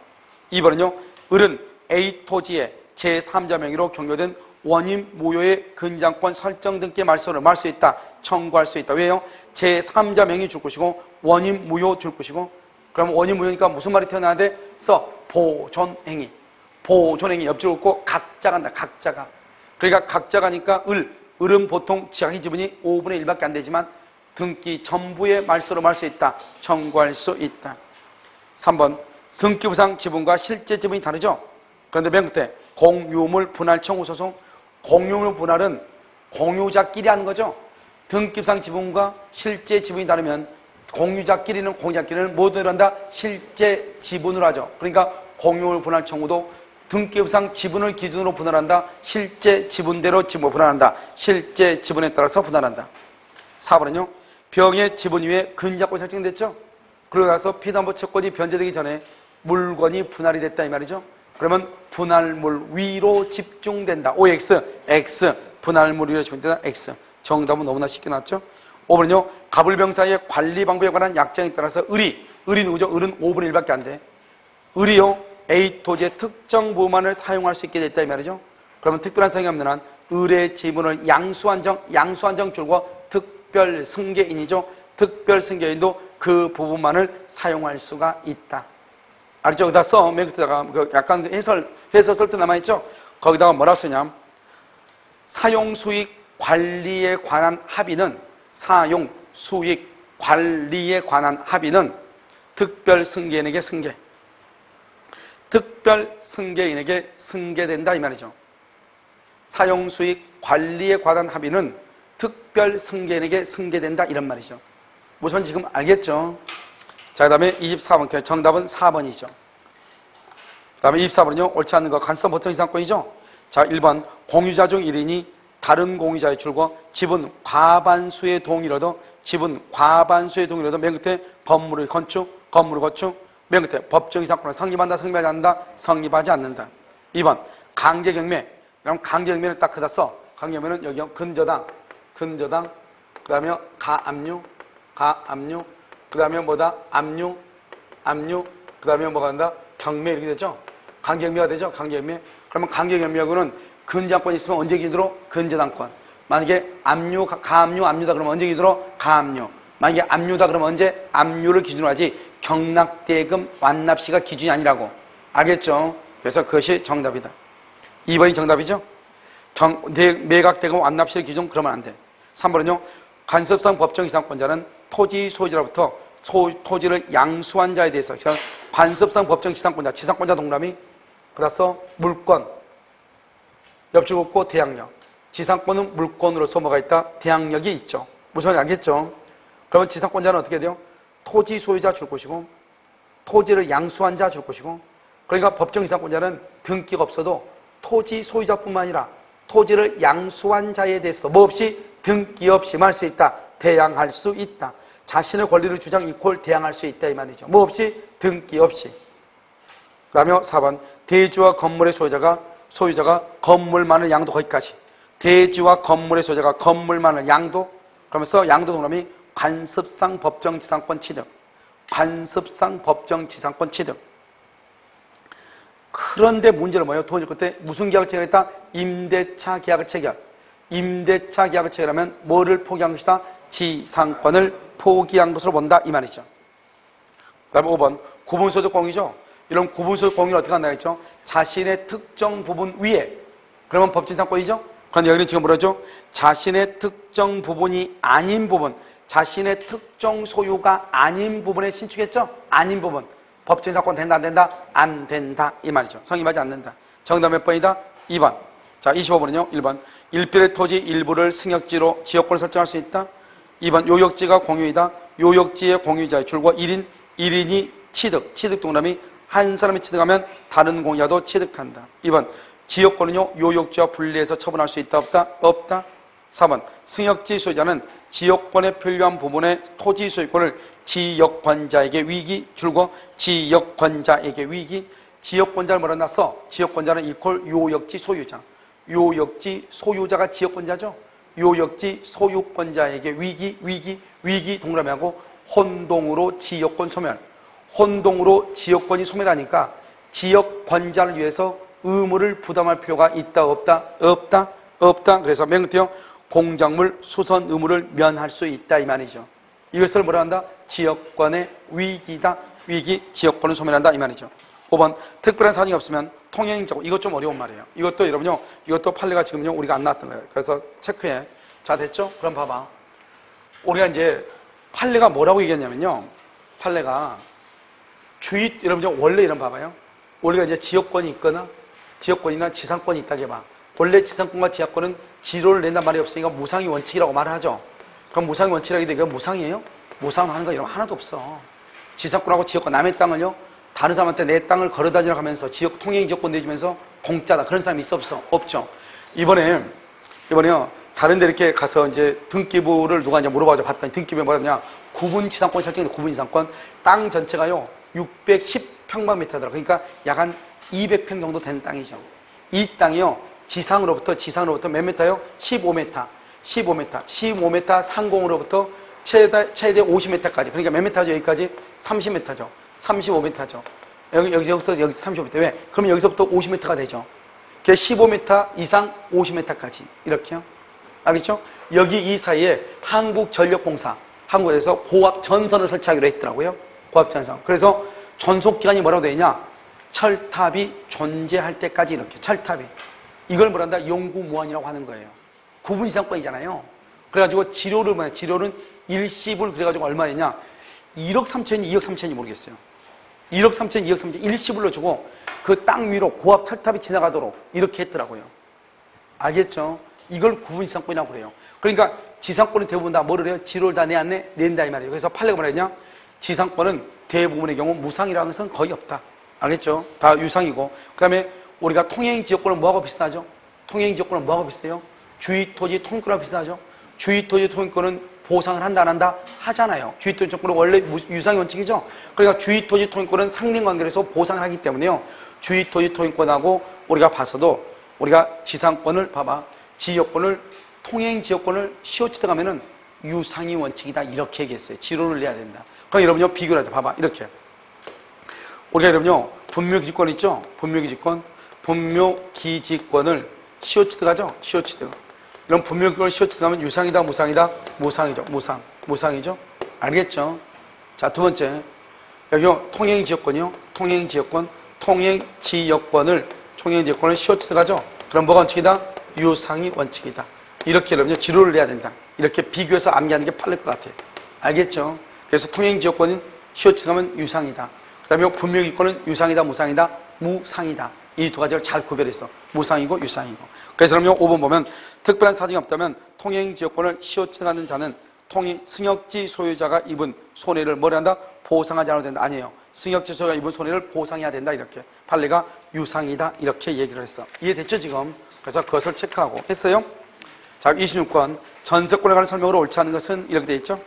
Speaker 1: 2번은요. 을은 A 토지에 제3자 명의로 경료된 원임 무효의 근저당권 설정 등기 말소를 할 수 있다. 청구할 수 있다. 왜요? 제3자 명의 줄 것이고 원임 무효 줄 것이고 그럼 원임 무효니까 무슨 말이 태어나야 돼? 보존행위. 보존행위 옆줄 긋고 각자가 한다. 각자가. 그러니까 각자가니까 을은 보통 자기 지분이 5분의 1밖에 안 되지만 등기 전부의 말소로 할 수 있다. 청구할 수 있다. 3번 등기부상 지분과 실제 지분이 다르죠? 그런데 맨 끝에 공유물 분할 청구 소송. 공유물 분할은 공유자끼리 하는 거죠. 등기부상 지분과 실제 지분이 다르면 공유자끼리는 모두 한다. 실제 지분으로 하죠. 그러니까 공유물 분할 청구도 등기부상 지분을 기준으로 분할한다. 실제 지분대로 지분 분할한다. 실제 지분에 따라서 분할한다. 4번은요. 병의 지분 위에 근저당권이 설정됐죠. 그러고 나서 피담보 채권이 변제되기 전에 물건이 분할이 됐다 이 말이죠. 그러면 분할물 위로 집중된다. OX, X. 분할물 위로 집중된다. X. 정답은 너무나 쉽게 나왔죠. 5번은요. 갑을병사의 관리 방법에 관한 약정에 따라서 을이 누구죠? 을은 5분의 1밖에 안 돼. 을이요. A 토지의 특정 부분만을 사용할 수 있게 됐다 이 말이죠. 그러면 특별한 사용이 없는 한 을의 지분을 양수한정 줄고 특별 승계인이죠. 특별 승계인도 그 부분만을 사용할 수가 있다. 알죠? 거기다 써. 맨 끝에다가 약간 해설 쓸 때 남아있죠? 거기다가 뭐라 쓰냐? 사용수익 관리에 관한 합의는 사용수익 관리에 관한 합의는 특별 승계인에게 승계. 특별 승계인에게 승계된다 이 말이죠. 사용수익 관리에 관한 합의는 특별 승계인에게 승계된다 이런 말이죠. 무슨 지금 알겠죠? 자, 그 다음에 24번 정답은 4번이죠. 그 다음에 24번은요. 옳지 않는 거 간섭 보통 이상권이죠. 자, 1번 공유자 중 1인이 다른 공유자의 줄과 지분 과반수의 동의를 얻어 맨 끝에 건물의 건축 맨 끝에 법정 이상권을 성립한다 성립하지 않는다 성립하지 않는다. 2번 강제경매. 그럼 강제경매를 딱 그다 써. 강제경매는 여기 근저당 그 다음에 가압류 그 다음에 뭐다? 압류 그 다음에 뭐가 된다? 경매 이렇게 되죠. 강제경매가 되죠. 강제경매. 그러면 강제경매하고는 근저당권이 있으면 언제 기준으로? 근저당권. 만약에 가압류다 그러면 언제 기준으로? 가압류. 만약에 압류다 그러면 언제? 압류를 기준으로 하지 경락대금 완납시가 기준이 아니라고. 알겠죠? 그래서 그것이 정답이다. 2번이 정답이죠? 매각대금 완납시를 기준 그러면 안 돼. 3번은요. 간섭상 법정 지상권자는 토지 소유자로부터 토지를 양수한 자에 대해서 간섭상 법정 지상권자 동그라미 그래서 물권 옆줄 긋고 대항력. 지상권은 물권으로서 뭐가 있다? 대항력이 있죠. 무슨 말인지 알겠죠? 그러면 지상권자는 어떻게 돼요? 토지 소유자 줄 것이고 토지를 양수한 자 줄 것이고 그러니까 법정 지상권자는 등기가 없어도 토지 소유자뿐만 아니라 토지를 양수한 자에 대해서도 뭐 없이 등기 없이 말 수 있다. 대항할 수 있다. 자신의 권리를 주장 이퀄 대항할 수 있다 이 말이죠. 뭐 없이? 등기 없이. 그 다음에 4번 대지와 건물의 소유자가 건물만을 양도 거기까지. 대지와 건물의 소유자가 건물만을 양도 그러면서 양도 동그라미 관습상 법정지상권 취득. 관습상 법정지상권 취득. 그런데 문제는 뭐예요? 돈 줄 그때 무슨 계약을 체결했다? 임대차 계약을 체결. 임대차 계약을 체결하면 뭐를 포기한 것이다? 지상권을 포기한 것으로 본다 이 말이죠. 그 다음에 5번 구분소득 공유죠. 이런 구분소득 공유를 어떻게 한다고 했죠? 자신의 특정 부분 위에 그러면 법지상권이죠. 그런데 여기는 지금 뭐라죠? 자신의 특정 부분이 아닌 부분 자신의 특정 소유가 아닌 부분에 신축했죠? 아닌 부분 법지상권 된다 안 된다? 안 된다 이 말이죠. 성립하지 않는다. 정답 몇 번이다? 2번. 자 25번은요. 1번 일필의 토지 일부를 승역지로 지역권을 설정할 수 있다. 2번 요역지가 공유이다. 요역지의 공유자의 줄과 1인이 취득 동그라미 한 사람이 취득하면 다른 공유자도 취득한다. 2번 지역권은요. 요역지와 분리해서 처분할 수 있다 없다? 없다. 4번 승역지 소유자는 지역권에 필요한 부분의 토지 소유권을 지역권자에게 위기 줄고 지역권자에게 위기. 지역권자를 뭐라 놨어? 지역권자는 이퀄 요역지 소유자. 요역지 소유자가 지역권자죠. 요역지 소유권자에게 위기 동그라미하고 혼동으로 지역권 소멸. 혼동으로 지역권이 소멸하니까 지역권자를 위해서 의무를 부담할 필요가 있다 없다. 그래서 맨 끝에요. 공작물 수선 의무를 면할 수 있다 이 말이죠. 이것을 뭐라 한다? 지역권의 위기다. 위기, 지역권을 소멸한다 이 말이죠. 5번 특별한 사정이 없으면 통행자고. 이것 좀 어려운 말이에요. 이것도 여러분요, 이것도 판례가 지금요 우리가 안 나왔던 거예요. 그래서 체크해. 자, 됐죠? 그럼 봐봐. 우리가 이제 판례가 뭐라고 얘기했냐면요, 판례가 여러분요 원래 이런 봐봐요. 우리가 이제 지역권이 있거나 지역권이나 지상권이 있다고 해봐. 원래 지상권과 지하권은 지로를 낸단 말이 없으니까 무상의 원칙이라고 말을 하죠. 그럼 무상의 원칙이라고 해도 이거 무상이에요? 무상하는 거 이런 거 하나도 없어. 지상권하고 지역권, 남의 땅을요 다른 사람한테 내 땅을 걸어다니라고 하면서 지역 통행 지역권 내주면서 공짜다 그런 사람이 있어 없어? 없죠. 이번에요 다른 데 이렇게 가서 이제 등기부를 누가 이제 물어봐서 봤더니 등기부에 뭐냐면 구분 지상권 설정인데, 구분 지상권 땅 전체가요 610평방미터더라. 그러니까 약 한 200평 정도 되는 땅이죠. 이 땅이요 지상으로부터 몇 미터요? 15m 상공으로부터 최대 50m까지. 그러니까 몇 미터죠? 여기까지 30m죠. 35m죠. 여기서 35m. 왜? 그러면 여기서부터 50m가 되죠. 그게 15m 이상 50m까지. 이렇게요. 알겠죠? 여기 이 사이에 한국전력공사, 한국에서 고압 전선을 설치하기로 했더라고요. 고압 전선. 그래서 존속기간이 뭐라고 되어 있냐? 철탑이 존재할 때까지 이렇게. 철탑이. 이걸 뭐란다? 용구무한이라고 하는 거예요. 구분 이상권이잖아요. 그래가지고 지료는 일시불 그래가지고 얼마였냐? 1억 3천이 2억 3천이 모르겠어요. 1억 3천, 2억 3천 일시불로 주고 그 땅 위로 고압 철탑이 지나가도록 이렇게 했더라고요. 알겠죠? 이걸 구분 지상권이라고 그래요. 그러니까 지상권은 대부분 다 뭐를 해요? 지료를 다 낸다 이 말이에요. 그래서 판례가 뭐라 했냐? 지상권은 대부분의 경우 무상이라는 것은 거의 없다. 알겠죠? 다 유상이고. 그 다음에 우리가 통행지역권은 뭐하고 비슷하죠? 통행지역권은 뭐하고 비슷해요? 주의토지 통행권하고 비슷하죠? 주의토지 통행권은 보상을 한다 안 한다? 하잖아요. 주의토지 통행권은 원래 유상의 원칙이죠? 그러니까 주의토지 통행권은 상린관계에서 보상을 하기 때문에요. 주의토지 통행권하고 우리가 봤어도 우리가 지상권을 봐봐. 지역권을, 통행지역권을 시효치 들어가면은 유상의 원칙이다. 이렇게 얘기했어요. 지로를 내야 된다. 그럼 여러분요, 비교를 하자. 봐봐. 이렇게. 우리가 여러분요, 분묘기지권 있죠? 분묘기지권. 분묘기지권을 시효치 들어가죠? 시효치 들어가. 이런 분묘기지권을 시효치 들어가면 유상이다, 무상이다? 무상이죠. 무상이죠? 알겠죠? 자, 두 번째. 여기요, 통행지역권이요. 통행지역권을 시효치 들어가죠? 그럼 뭐가 원칙이다? 유상이 원칙이다. 이렇게 여러분요, 지로를 내야 된다. 이렇게 비교해서 암기하는 게 빠를 것 같아요. 알겠죠? 그래서 통행지역권은 시효치 들어가면 유상이다. 그 다음에 분묘기권은 유상이다, 무상이다? 무상이다. 이 두 가지를 잘 구별했어. 무상이고 유상이고. 그래서 그럼요, 5번 보면 특별한 사정이 없다면 통행지역권을 시효치 들어가는 자는 승역지 소유자가 입은 손해를 뭐라 한다? 보상하지 않아도 된다. 아니에요. 승역지 소유자가 입은 손해를 보상해야 된다. 이렇게. 판례가 유상이다. 이렇게 얘기를 했어. 이해됐죠, 지금? 그래서 그것을 체크하고 했어요. 자, 26번. 전세권에 관한 설명으로 옳지 않은 것은 이렇게 돼 있죠.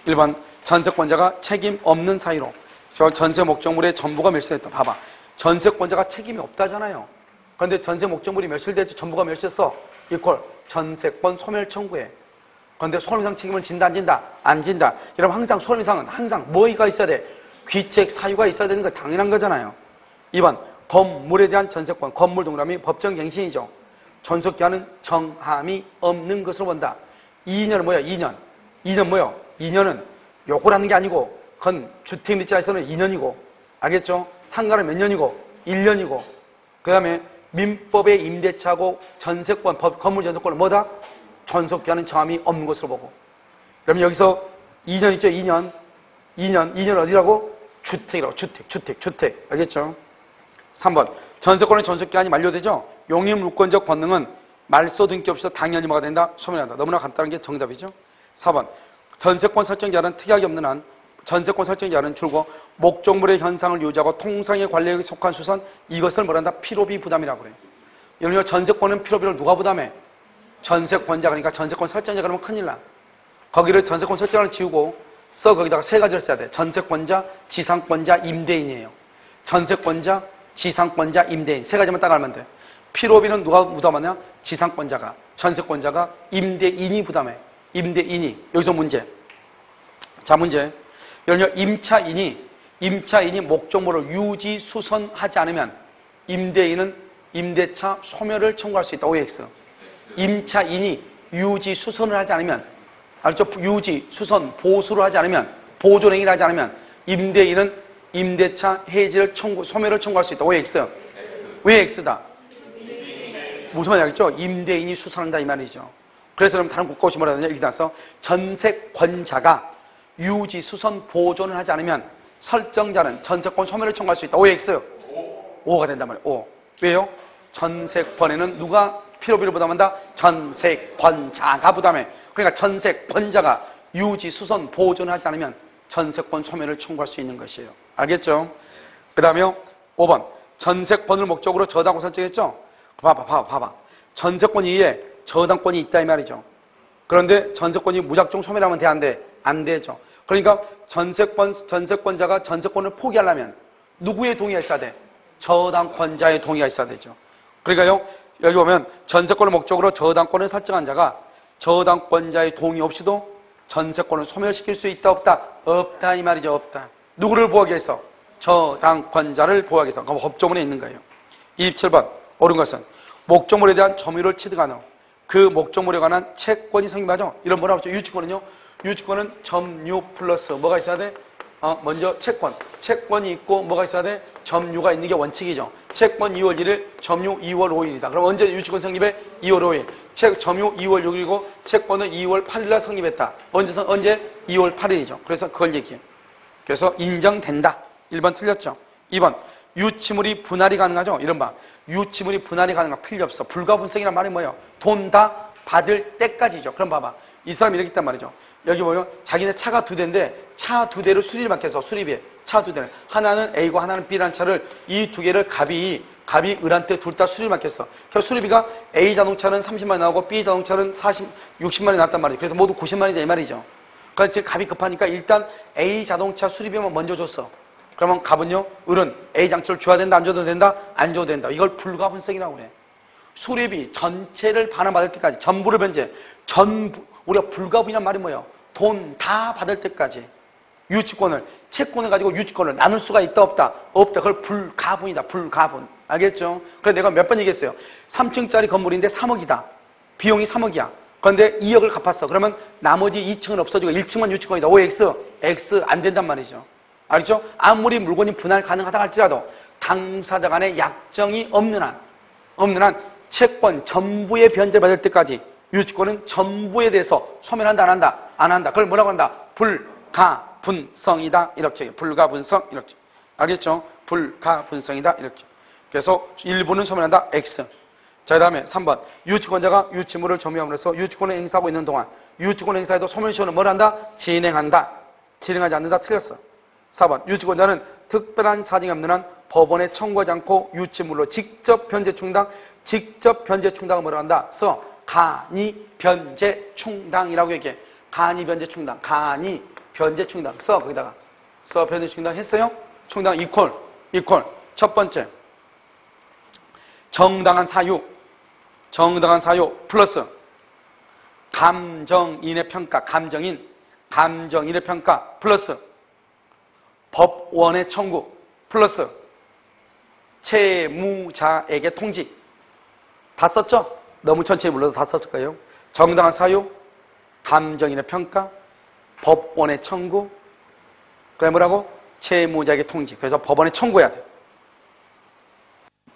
Speaker 1: 1번. 전세권자가 책임 없는 사유로 저 전세 목적물의 전부가 멸실됐다. 봐봐. 전세권자가 책임이 없다잖아요. 그런데 전세 목적물이 멸실됐죠. 전부가 멸실했어. 이퀄 전세권 소멸 청구해. 그런데 손해배상 책임을 진다 안 진다? 안 진다. 여러분 항상 손해배상은 항상 뭐가 있어야 돼? 귀책 사유가 있어야 되는 거 당연한 거잖아요. 2번. 건물에 대한 전세권. 건물 동그라미 법정갱신이죠. 존속기한은 정함이 없는 것으로 본다. 2년은 뭐야? 2년 뭐야? 2년은 요걸 하는 게 아니고 그건 주택임대차에서는 2년이고 알겠죠? 상가는 몇 년이고 1년이고 그 다음에 민법의 임대차고 전세권, 건물 전세권은 뭐다? 존속기한은 정함이 없는 것으로 보고 그러면 여기서 2년 있죠? 2년 어디라고? 주택이라고. 주택 알겠죠? 3번 전세권의 존속기한이 만료되죠? 용의물권적 권능은 말소 등기 없이도 당연히 뭐가 된다? 소멸한다. 너무나 간단한 게 정답이죠? 4번 전세권 설정자는 특약이 없는 한 전세권 설정자는 줄고 목적물의 현상을 유지하고 통상의 관리에 속한 수선 이것을 뭐란다? 필요비 부담이라고 그래요. 여러분 전세권은 필요비를 누가 부담해? 전세권자. 그러니까 전세권 설정자 그러면 큰일 나. 거기를 전세권 설정을 지우고 거기다가 세 가지를 써야 돼. 전세권자, 지상권자, 임대인이에요. 전세권자, 지상권자, 임대인 세 가지만 딱 알면 돼. 필요비는 누가 부담하냐? 지상권자가. 전세권자가 임대인이 부담해. 임대인이. 여기서 문제. 자, 문제. 예를 들어 임차인이 목적물을 유지 수선하지 않으면 임대인은 임대차 소멸을 청구할 수 있다. OX. 임차인이 유지 수선을 하지 않으면, 알죠? 유지 수선 보수를 하지 않으면, 보존행위를 하지 않으면 임대인은 임대차 해지를 소멸을 청구할 수 있다. OX. 왜 X다? 무슨 말인지 알겠죠? 임대인이 수선한다 이 말이죠. 그래서 그럼 다른 국가 오시 뭐라 하느냐? 이렇게 나서 전세권자가 유지 수선 보존을 하지 않으면 설정자는 전세권 소멸을 청구할 수 있다. OX. 5가 된단 말이에요. 5. 왜요? 전세권에는 누가 필요비를 부담한다? 전세권자가 부담해. 그러니까 전세권자가 유지 수선 보존을 하지 않으면 전세권 소멸을 청구할 수 있는 것이에요. 알겠죠? 그 다음에 5번. 전세권을 목적으로 저당권 설정했죠? 봐봐. 전세권 이외에 저당권이 있다 이 말이죠. 그런데 전세권이 무작정 소멸하면 돼, 안 돼? 안 되죠. 그러니까 전세권자가 전세권을 포기하려면 누구의 동의가 있어야 돼? 저당권자의 동의가 있어야 되죠. 그러니까요, 여기 보면 전세권을 목적으로 저당권을 설정한 자가 저당권자의 동의 없이도 전세권을 소멸시킬 수 있다, 없다? 없다 이 말이죠. 없다. 누구를 보호하기 위해서? 저당권자를 보호하기 위해서. 그럼 법조문에 있는 거예요. 27번 옳은 것은 목적물에 대한 점유를 취득하는 그 목적물에 관한 채권이 생기죠. 이런 뭐라고 하죠? 유치권은요. 유치권은 점유 플러스 뭐가 있어야 돼? 먼저 채권이 있고 뭐가 있어야 돼? 점유가 있는 게 원칙이죠. 채권 2월 1일, 점유 2월 5일이다. 그럼 언제 유치권 성립해? 2월 5일. 점유 2월 6일이고 채권은 2월 8일 날 성립했다. 언제? 2월 8일이죠. 그래서 그걸 얘기해요. 그래서 인정된다. 1번 틀렸죠. 2번 유치물이 분할이 가능하죠. 이런 봐. 유치물이 분할이 가능한 필요 없어. 불가분성이란 말이 뭐예요? 돈 다 받을 때까지죠. 그럼 봐봐. 이 사람이 이렇게 있단 말이죠. 여기 보면 자기네 차가 2대인데 차 2대를 수리를 맡겨서 수리비에 차 2대는 하나는 A고 하나는 B라는 차를 이 2개를 갑이 을한테 둘 다 수리를 맡겼어. 그래서 수리비가 A 자동차는 30만이 나오고 B 자동차는 60만이 나왔단 말이죠. 그래서 모두 90만이 돼 이 말이죠. 그러니까 지금 갑이 급하니까 일단 A 자동차 수리비만 먼저 줬어. 그러면 갑은요, 을은 A 장치를 줘야 된다, 안 줘도 된다? 안 줘도 된다. 이걸 불가분성이라고 그래. 수리비 전체를 반환받을 때까지, 전부를 변제, 우리가 불가분이란 말이 뭐예요? 돈 다 받을 때까지 유치권을, 채권을 가지고 유치권을 나눌 수가 있다, 없다? 없다. 그걸 불가분이다, 불가분. 알겠죠? 그래서 내가 몇 번 얘기했어요. 3층짜리 건물인데 3억이다. 비용이 3억이야. 그런데 2억을 갚았어. 그러면 나머지 2층은 없어지고 1층만 유치권이다. OX, X 안 된단 말이죠. 알겠죠? 아무리 물건이 분할 가능하다 할지라도 당사자 간의 약정이 없는 한 채권 전부의 변제를 받을 때까지 유치권은 전부에 대해서 소멸한다, 안 한다. 그걸 뭐라고 한다? 불가분성이다. 이렇게. 불가분성. 이렇게. 알겠죠? 불가분성이다. 이렇게. 그래서 일부는 소멸한다. X. 자, 그 다음에 3번. 유치권자가 유치물을 점유함으로써 유치권을 행사하고 있는 동안 유치권 행사에도 소멸시효는 뭘 한다? 진행한다. 진행하지 않는다. 틀렸어. 4번. 유치권자는 특별한 사정이 없는 한 법원에 청구하지 않고 유치물로 직접 변제 충당을 뭐라 한다? 간이 변제 충당이라고 얘기해. 간이 변제 충당. 간이 변제 충당. 거기다가. 변제 충당 했어요? 충당 이퀄. 첫 번째. 정당한 사유 플러스 감정인의 평가. 감정인의 평가 플러스 법원의 청구 플러스 채무자에게 통지. 다 썼죠? 너무 천천히 불러도 다 썼을 거예요. 정당한 사유, 감정인의 평가, 법원의 청구, 그다음에 뭐라고? 채무자에게 통지. 그래서 법원에 청구해야 돼.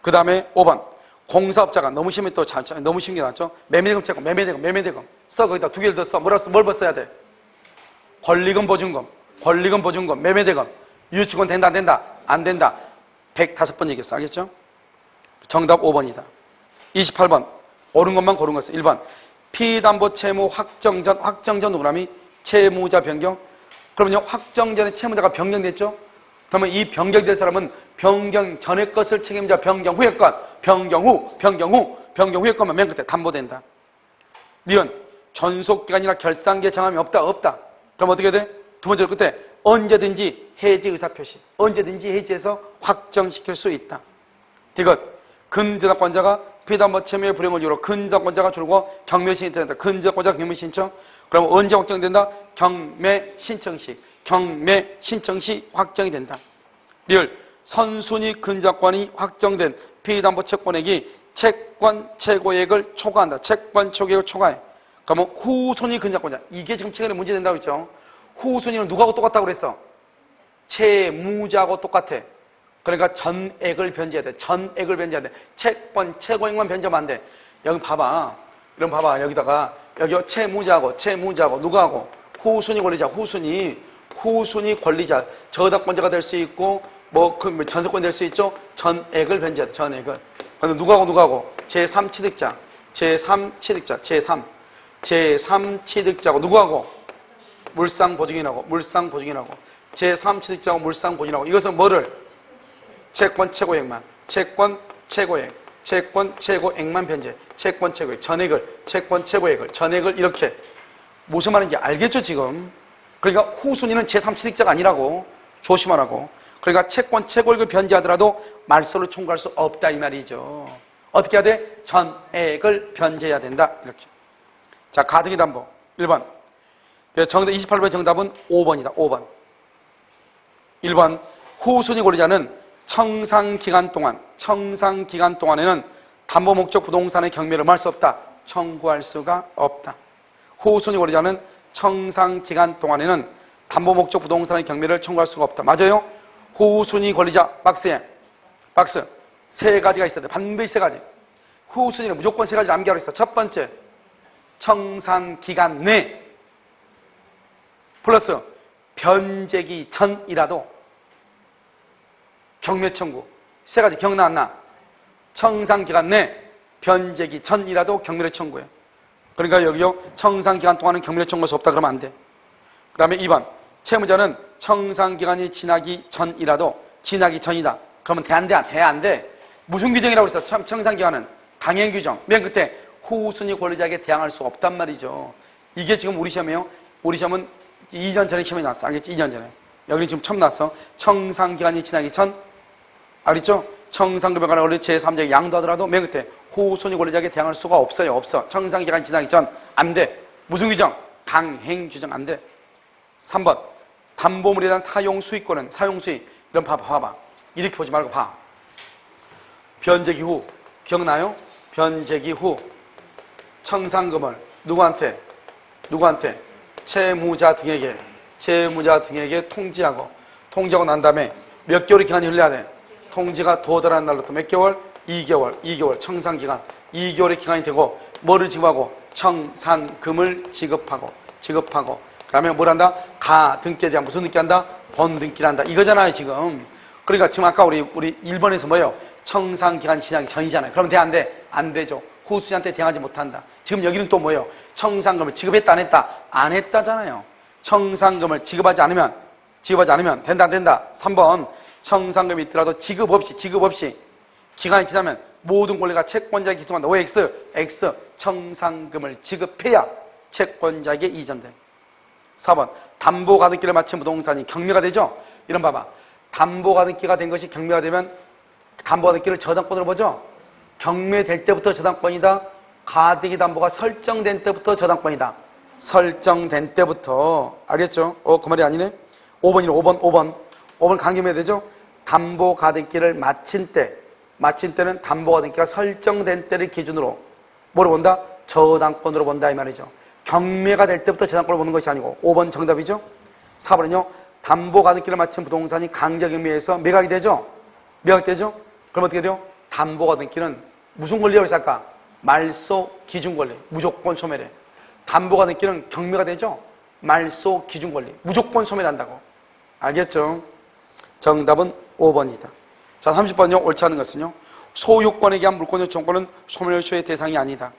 Speaker 1: 그 다음에 5번. 공사업자가 너무 심해 또 너무 쉬운 게 나왔죠? 매매대금 채권, 매매대금. 거기다 2개를 더 써. 뭘 써야 돼? 권리금 보증금, 매매대금. 유치권 된다, 안 된다? 안 된다. 105번 얘기했어. 알겠죠? 정답 5번이다. 28번. 옳은 것만 고른 것은 1번. 피담보 채무 확정 전 누구람이 채무자 변경. 그러면요, 확정 전에 채무자가 변경됐죠? 그러면 이 변경된 사람은 변경 전의 것을 책임자 변경 후의 것. 변경 후의 것만 맨 끝에 담보된다. 니은 존속기간이나 결산기의 정함이 없다. 그럼 어떻게 돼? 두 번째 끝에 언제든지 해지 의사표시. 언제든지 해지해서 확정시킬 수 있다. 디귿. 근저당권자가 피담보 채무의 불이행을 이유로 근저당권자가 줄고 경매 신청된다. 근저당권자가 경매 신청. 그럼 언제 확정된다? 경매 신청 시. 경매 신청 시 확정이 된다. 리을 선순위 근저당권이 확정된 피담보 채권액이 채권 최고액을 초과한다. 채권 최고액을 초과해. 그러면 후순위 근저당권자. 이게 지금 최근에 문제된다고 했죠. 후순위는 누구하고 똑같다고 그랬어? 채무자하고 똑같아. 그러니까 전액을 변제해야 돼. 전액을 변제해야 돼. 채권 최고액만 변제하면 안 돼. 여기 봐봐. 이런 봐봐. 여기다가 여기 채무자하고 누구하고? 후순위 권리자. 후순위 권리자. 저당권자가 될 수 있고 그 전세권이 될 수 있죠. 전액을 변제해야 돼. 전액을. 근데 누구하고? 제3취득자. 제3취득자고 누구하고? 물상보증인하고 제3취득자하고 물상보증인하고 이것은 뭐를? 채권 최고액만 변제. 채권 최고액 채권 최고액을 전액을 이렇게 무슨 말인지 알겠죠 지금? 그러니까 후순위는 제3취득자가 아니라고 조심하라고. 그러니까 채권 최고액을 변제하더라도 말소를 청구할 수 없다 이 말이죠. 어떻게 해야 돼? 전액을 변제해야 된다 이렇게. 자, 가등기 담보 1번. 정답 28번의 정답은 5번이다. 5번. 1번. 후순위 권리자는 청산기간 동안에는 담보 목적 부동산의 경매를 할 수 없다. 청구할 수가 없다. 후순위 권리자는 청산기간 동안에는 담보 목적 부동산의 경매를 청구할 수가 없다. 맞아요? 후순위 권리자 박스 세 가지가 있어야 돼. 반드시 세 가지. 후순위는 무조건 세 가지를 암기하고 있어. 첫 번째, 청산기간 내 플러스 변제기 전이라도 경매 청구. 세 가지 기억나 안 나? 청산기간 내 변제기 전이라도 경매를 청구해. 그러니까 여기요, 청산기간 동안은 경매를 청구할 수 없다 그러면 안 돼. 그 다음에 2번, 채무자는 청산기간이 지나기 전이다. 그러면 돼, 안 돼? 무슨 규정이라고 그랬어? 청산기간은 당연규정. 맨 끝에 후순위 권리자에게 대항할 수 없단 말이죠. 이게 지금 우리 시험이에요. 우리 시험은 2년 전에 시험이 나왔어. 알겠지? 2년 전에. 여기는 지금 처음 나왔어. 청산기간이 지나기 전, 알겠죠? 청산급여에 관한 원리 제3자에게 양도하더라도 맨 끝에 후순위 권리자에게 대항할 수가 없어요. 없어. 청산기간이 지나기 전, 안 돼. 무슨 규정? 당행규정 안 돼. 3번. 담보물에 대한 사용수익권은, 사용수익. 이런 봐봐. 이렇게 보지 말고 봐. 변제기 후. 기억나요? 변제기 후. 청산금을 누구한테? 채무자 등에게 통지하고 난 다음에 몇 개월의 기간이 흘러야 돼? 통지가 도달한 날로부터 몇 개월? 2개월 청산기간 2개월의 기간이 되고 뭐를 지급하고? 청산금을 지급하고 그 다음에 뭘 한다? 가등기에 대한 무슨 등기 한다? 본등기를 한다 이거잖아요 지금. 그러니까 지금 아까 우리 1번에서 뭐예요? 청산기간 지나기 전이잖아요. 그럼 돼 안 돼? 안 되죠. 후순위한테 대항하지 못한다. 지금 여기는 또 뭐예요? 청산금을 지급했다 안 했다? 안 했다잖아요. 청산금을 지급하지 않으면 된다 안 된다? 3번. 청산금이 있더라도 지급 없이 기간이 지나면 모든 권리가 채권자에게 기속한다. OX 청산금을 지급해야 채권자에게 이전돼. 4번. 담보가등기를 마친 부동산이 경매가 되죠? 이런 봐봐. 담보가등기가 된 것이 경매가 되면 담보가등기를 저당권으로 보죠? 경매될 때부터 저당권이다. 가등기 담보가 설정된 때부터 저당권이다. 설정된 때부터. 알겠죠? 그 말이 아니네? 5번 강경해야 되죠? 담보가등기를 마친 때는 담보가등기가 설정된 때를 기준으로 뭐로 본다? 저당권으로 본다 이 말이죠. 경매가 될 때부터 저당권을 보는 것이 아니고 5번 정답이죠? 4번은요. 담보가등기를 마친 부동산이 강제경매에서 매각이 되죠? 매각되죠? 그럼 어떻게 돼요? 담보가등기는 무슨 권리라고 해서 아까? 말소 기준권리, 무조건 소멸해. 담보가등기는 경매가 되죠? 말소 기준권리, 무조건 소멸한다고. 알겠죠? 정답은 5번이다. 자, 30번요. 옳지 않은 것은요. 소유권에 의한 물권 요청권은 소멸시효의 대상이 아니다.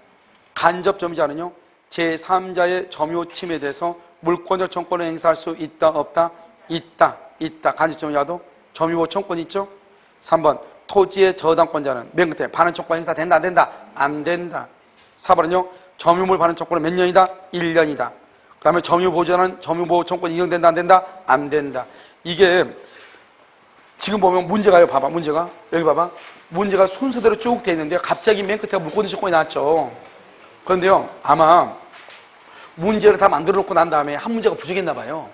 Speaker 1: 간접 점유자는요. 제3자의 점유 침해에 대해서 물권 요청권을 행사할 수 있다 없다? 있다. 간접 점유자도 점유 요청권이 있죠? 3번. 토지의 저당권자는 맨 끝에 반환 청권 행사 된다 안 된다? 안 된다. 4번은요. 점유물 반환 청권은 몇 년이다? 1년이다. 그 다음에 점유보호자는 점유보호 청권이 인정된다 안 된다? 안 된다. 이게 지금 보면 문제가요. 봐봐. 문제가. 여기 봐봐. 문제가 순서대로 쭉 돼 있는데 갑자기 맨 끝에 물고기 조건이 나왔죠. 그런데요, 아마 문제를 다 만들어 놓고 난 다음에 한 문제가 부족했나 봐요.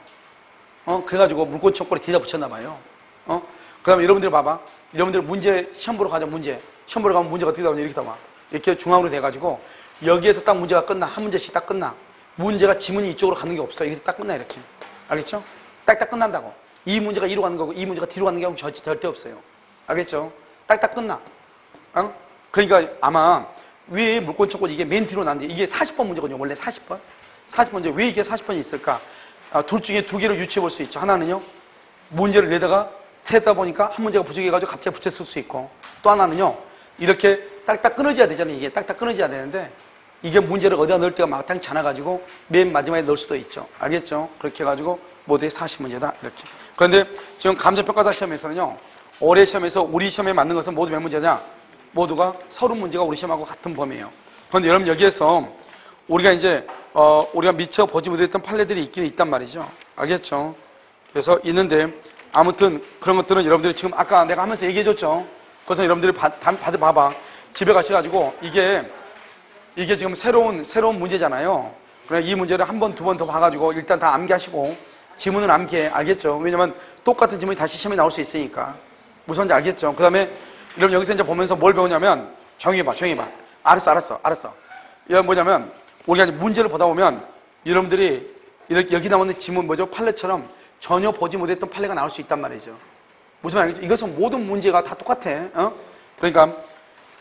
Speaker 1: 그래가지고 물고기 조건에 뒤에다 붙였나 봐요. 그 다음에 여러분들 봐봐. 여러분들 문제 시험 보러 가자, 문제. 시험 보러 가면 문제가 뒤에다 오냐, 이렇게 나와. 이렇게 중앙으로 돼가지고 여기에서 딱 문제가 끝나. 한 문제씩 딱 끝나. 문제가 지문이 이쪽으로 가는 게 없어. 여기서 딱 끝나, 이렇게. 알겠죠? 딱딱 끝난다고. 이 문제가 이로 가는 거고 이 문제가 뒤로 가는 경우 절대 없어요. 알겠죠? 딱딱 끝나. 그러니까 아마 왜 물권 쳤고 이게 맨 뒤로 났는데 이게 40번 문제거든요. 원래 40번? 40번 문제. 왜 이게 40번이 있을까? 둘 중에 두 개를 유추해 볼 수 있죠. 하나는요, 문제를 내다가 세다 보니까 한 문제가 부족해가지고 갑자기 붙였을 수 있고, 또 하나는요, 이렇게 딱딱 끊어져야 되잖아요. 이게 딱딱 끊어져야 되는데 이게 문제를 어디다 넣을 때가 마땅치 않아가지고 맨 마지막에 넣을 수도 있죠. 알겠죠? 그렇게 해가지고 모두의 40문제다. 이렇게. 그런데 지금 감정평가사 시험에서는요, 올해 시험에서 우리 시험에 맞는 것은 모두 몇 문제냐? 모두가 30문제가 우리 시험하고 같은 범위예요. 그런데 여러분 여기에서 우리가 이제 우리가 미처 보지 못했던 판례들이 있긴 있단 말이죠. 알겠죠? 그래서 있는데 아무튼 그런 것들은 여러분들이 지금 아까 내가 하면서 얘기해줬죠. 그래서 여러분들이 다들 봐봐. 집에 가셔가지고 이게 지금 새로운 문제잖아요. 그래 이 문제를 한 번, 두 번 더 봐가지고 일단 다 암기하시고 지문은 암기해. 알겠죠? 왜냐면 똑같은 지문이 다시 시험에 나올 수 있으니까. 무슨 말인지 알겠죠? 그 다음에 여러분 여기서 이제 보면서 뭘 배우냐면 조용히 봐. 알았어. 이건 뭐냐면 우리가 이제 문제를 보다 보면 여러분들이 이렇게 여기 나오는 지문 뭐죠? 판례처럼 전혀 보지 못했던 판례가 나올 수 있단 말이죠. 무슨 말이죠? 이것은 모든 문제가 다 똑같아. 그러니까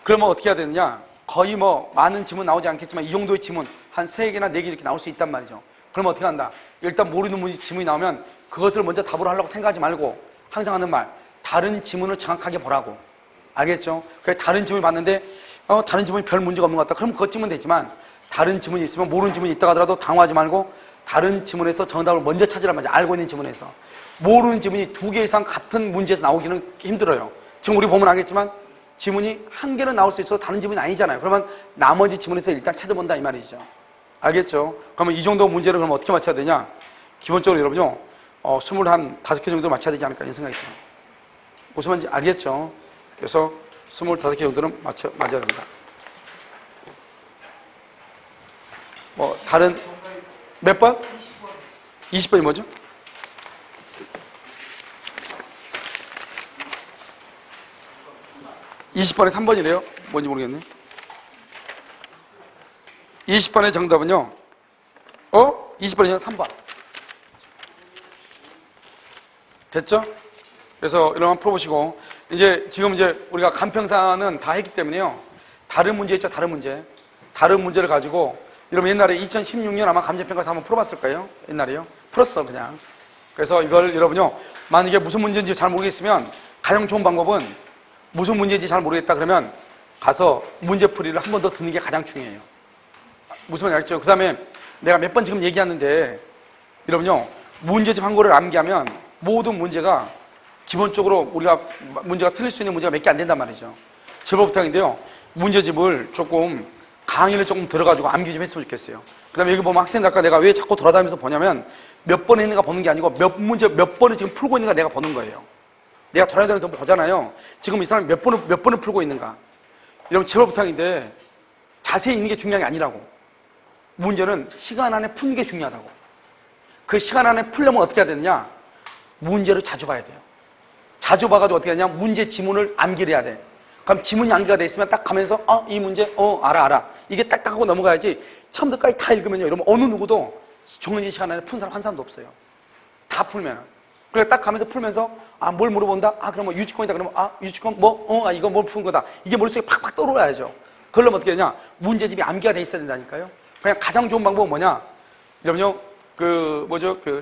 Speaker 1: 그러면 어떻게 해야 되느냐? 거의 뭐 많은 지문 나오지 않겠지만 이 정도의 지문 한 3개나 4개 이렇게 나올 수 있단 말이죠. 그러면 어떻게 한다? 일단 모르는 지문이 나오면 그것을 먼저 답으로 하려고 생각하지 말고 항상 하는 말, 다른 지문을 정확하게 보라고. 알겠죠? 그래서 다른 지문을 봤는데 다른 지문이 별 문제가 없는 것 같다. 그럼 그것 찍으면 되지만 다른 지문이 있으면 모르는 지문이 있다 하더라도 당황하지 말고 다른 지문에서 정답을 먼저 찾으란 말이야. 알고 있는 지문에서. 모르는 지문이 2개 이상 같은 문제에서 나오기는 힘들어요. 지금 우리 보면 알겠지만 지문이 1개는 나올 수 있어도 다른 지문이 아니잖아요. 그러면 나머지 지문에서 일단 찾아본다 이 말이죠. 알겠죠? 그러면 이 정도 문제를 그럼 어떻게 맞춰야 되냐? 기본적으로 여러분요, 25개 정도 맞춰야 되지 않을까 이런 생각이 들어요. 무슨 말인지 알겠죠? 그래서 25개 정도는 맞아야 됩니다. 뭐 다른 몇 번? 20번이 뭐죠? 20번에 3번이래요? 뭔지 모르겠네. 20번의 정답은요, 20번이 3번. 됐죠? 그래서 여러분 풀어보시고, 지금 우리가 간평사는 다 했기 때문에요. 다른 문제 있죠? 다른 문제를 가지고, 여러분 옛날에 2016년 아마 감정평가사 한번 풀어봤을 거예요? 옛날에요? 풀었어, 그냥. 그래서 이걸 여러분요, 만약에 무슨 문제인지 잘 모르겠으면 가장 좋은 방법은 무슨 문제인지 잘 모르겠다 그러면 가서 문제풀이를 한 번 더 듣는 게 가장 중요해요. 무슨 말인지 알죠? 그 다음에 내가 몇 번 지금 얘기하는데 여러분요, 문제집 한 거를 암기하면 모든 문제가 기본적으로 우리가 문제가 틀릴 수 있는 문제가 몇 개 안 된단 말이죠. 제발 부탁인데요, 문제집을 조금 강의를 조금 들어가지고 암기 좀 했으면 좋겠어요. 그 다음에 여기 보면 학생들 아까 내가 왜 자꾸 돌아다니면서 보냐면 몇 번 했는가 보는 게 아니고 몇 번을 지금 풀고 있는가 내가 보는 거예요. 내가 돌아다니면서 보잖아요. 지금 이 사람이 몇 번을 풀고 있는가. 이러면 제발 부탁인데 자세히 있는 게 중요한 게 아니라고. 문제는 시간 안에 푸는 게 중요하다고. 그 시간 안에 풀려면 어떻게 해야 되느냐? 문제를 자주 봐야 돼요. 자주 봐가지고 어떻게 하냐? 문제 지문을 암기를 해야 돼. 그럼 지문이 암기가 돼 있으면 딱 가면서 이 문제 알아. 이게 딱딱 하고 넘어가야지. 처음부터까지 다 읽으면요, 여러분 어느 누구도 정해진 시간 안에 푼 사람 한 사람도 없어요. 다 풀면. 그래 딱 가면서 풀면서 뭘 물어본다? 그럼 뭐 유치권이다. 그러면 유치권 이거 뭘 푼 거다. 이게 머릿속에 팍팍 떠올라야죠. 그러려면 어떻게 되냐? 문제집이 암기가 돼 있어야 된다니까요. 그냥 가장 좋은 방법은 뭐냐? 여러분요,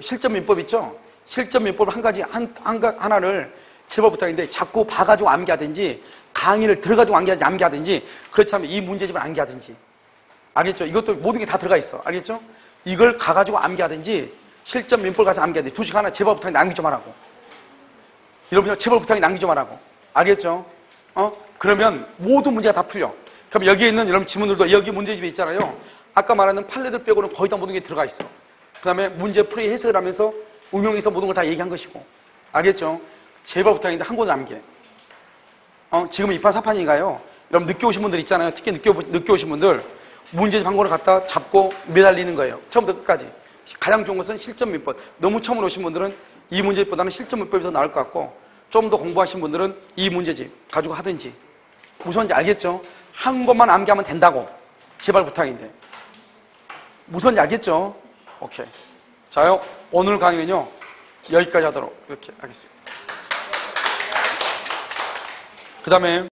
Speaker 1: 실전 민법 있죠? 실전 민법 한 가지, 하나를 제발 부탁인데 자꾸 봐가지고 암기하든지 강의를 들어가지고 암기하든지 그렇지 않으면 이 문제집을 암기하든지. 알겠죠? 이것도 모든 게 다 들어가 있어. 알겠죠? 이걸 가가지고 암기하든지 실전 민법 가서 암기하든지 2시간 하나 제발 부탁인데 암기 좀 하라고. 여러분요, 제발 부탁인데 암기 좀 하라고. 알겠죠? 그러면 모든 문제가 다 풀려. 그럼 여기에 있는 여러분 지문들도 여기 문제집이 있잖아요. 아까 말하는 판례들 빼고는 거의 다 모든 게 들어가 있어. 그 다음에 문제풀이 해석을 하면서 응용해서 모든 걸 다 얘기한 것이고. 알겠죠? 제발 부탁인데 한 권을 암기해. 지금 2판 4판인가요? 여러분 늦게 오신 분들 있잖아요. 특히 늦게 오신 분들 문제집 한 권을 갖다 잡고 매달리는 거예요. 처음부터 끝까지. 가장 좋은 것은 실전 민법. 너무 처음 오신 분들은 이 문제집보다는 실전 민법이 더 나을 것 같고 좀 더 공부하신 분들은 이 문제집 가지고 하든지. 무슨 말인지 알겠죠? 한 것만 암기하면 된다고. 제발 부탁인데. 무슨 말인지 알겠죠? 오케이. 자요. 오늘 강의는요. 여기까지 하도록 이렇게 하겠습니다. 그 다음에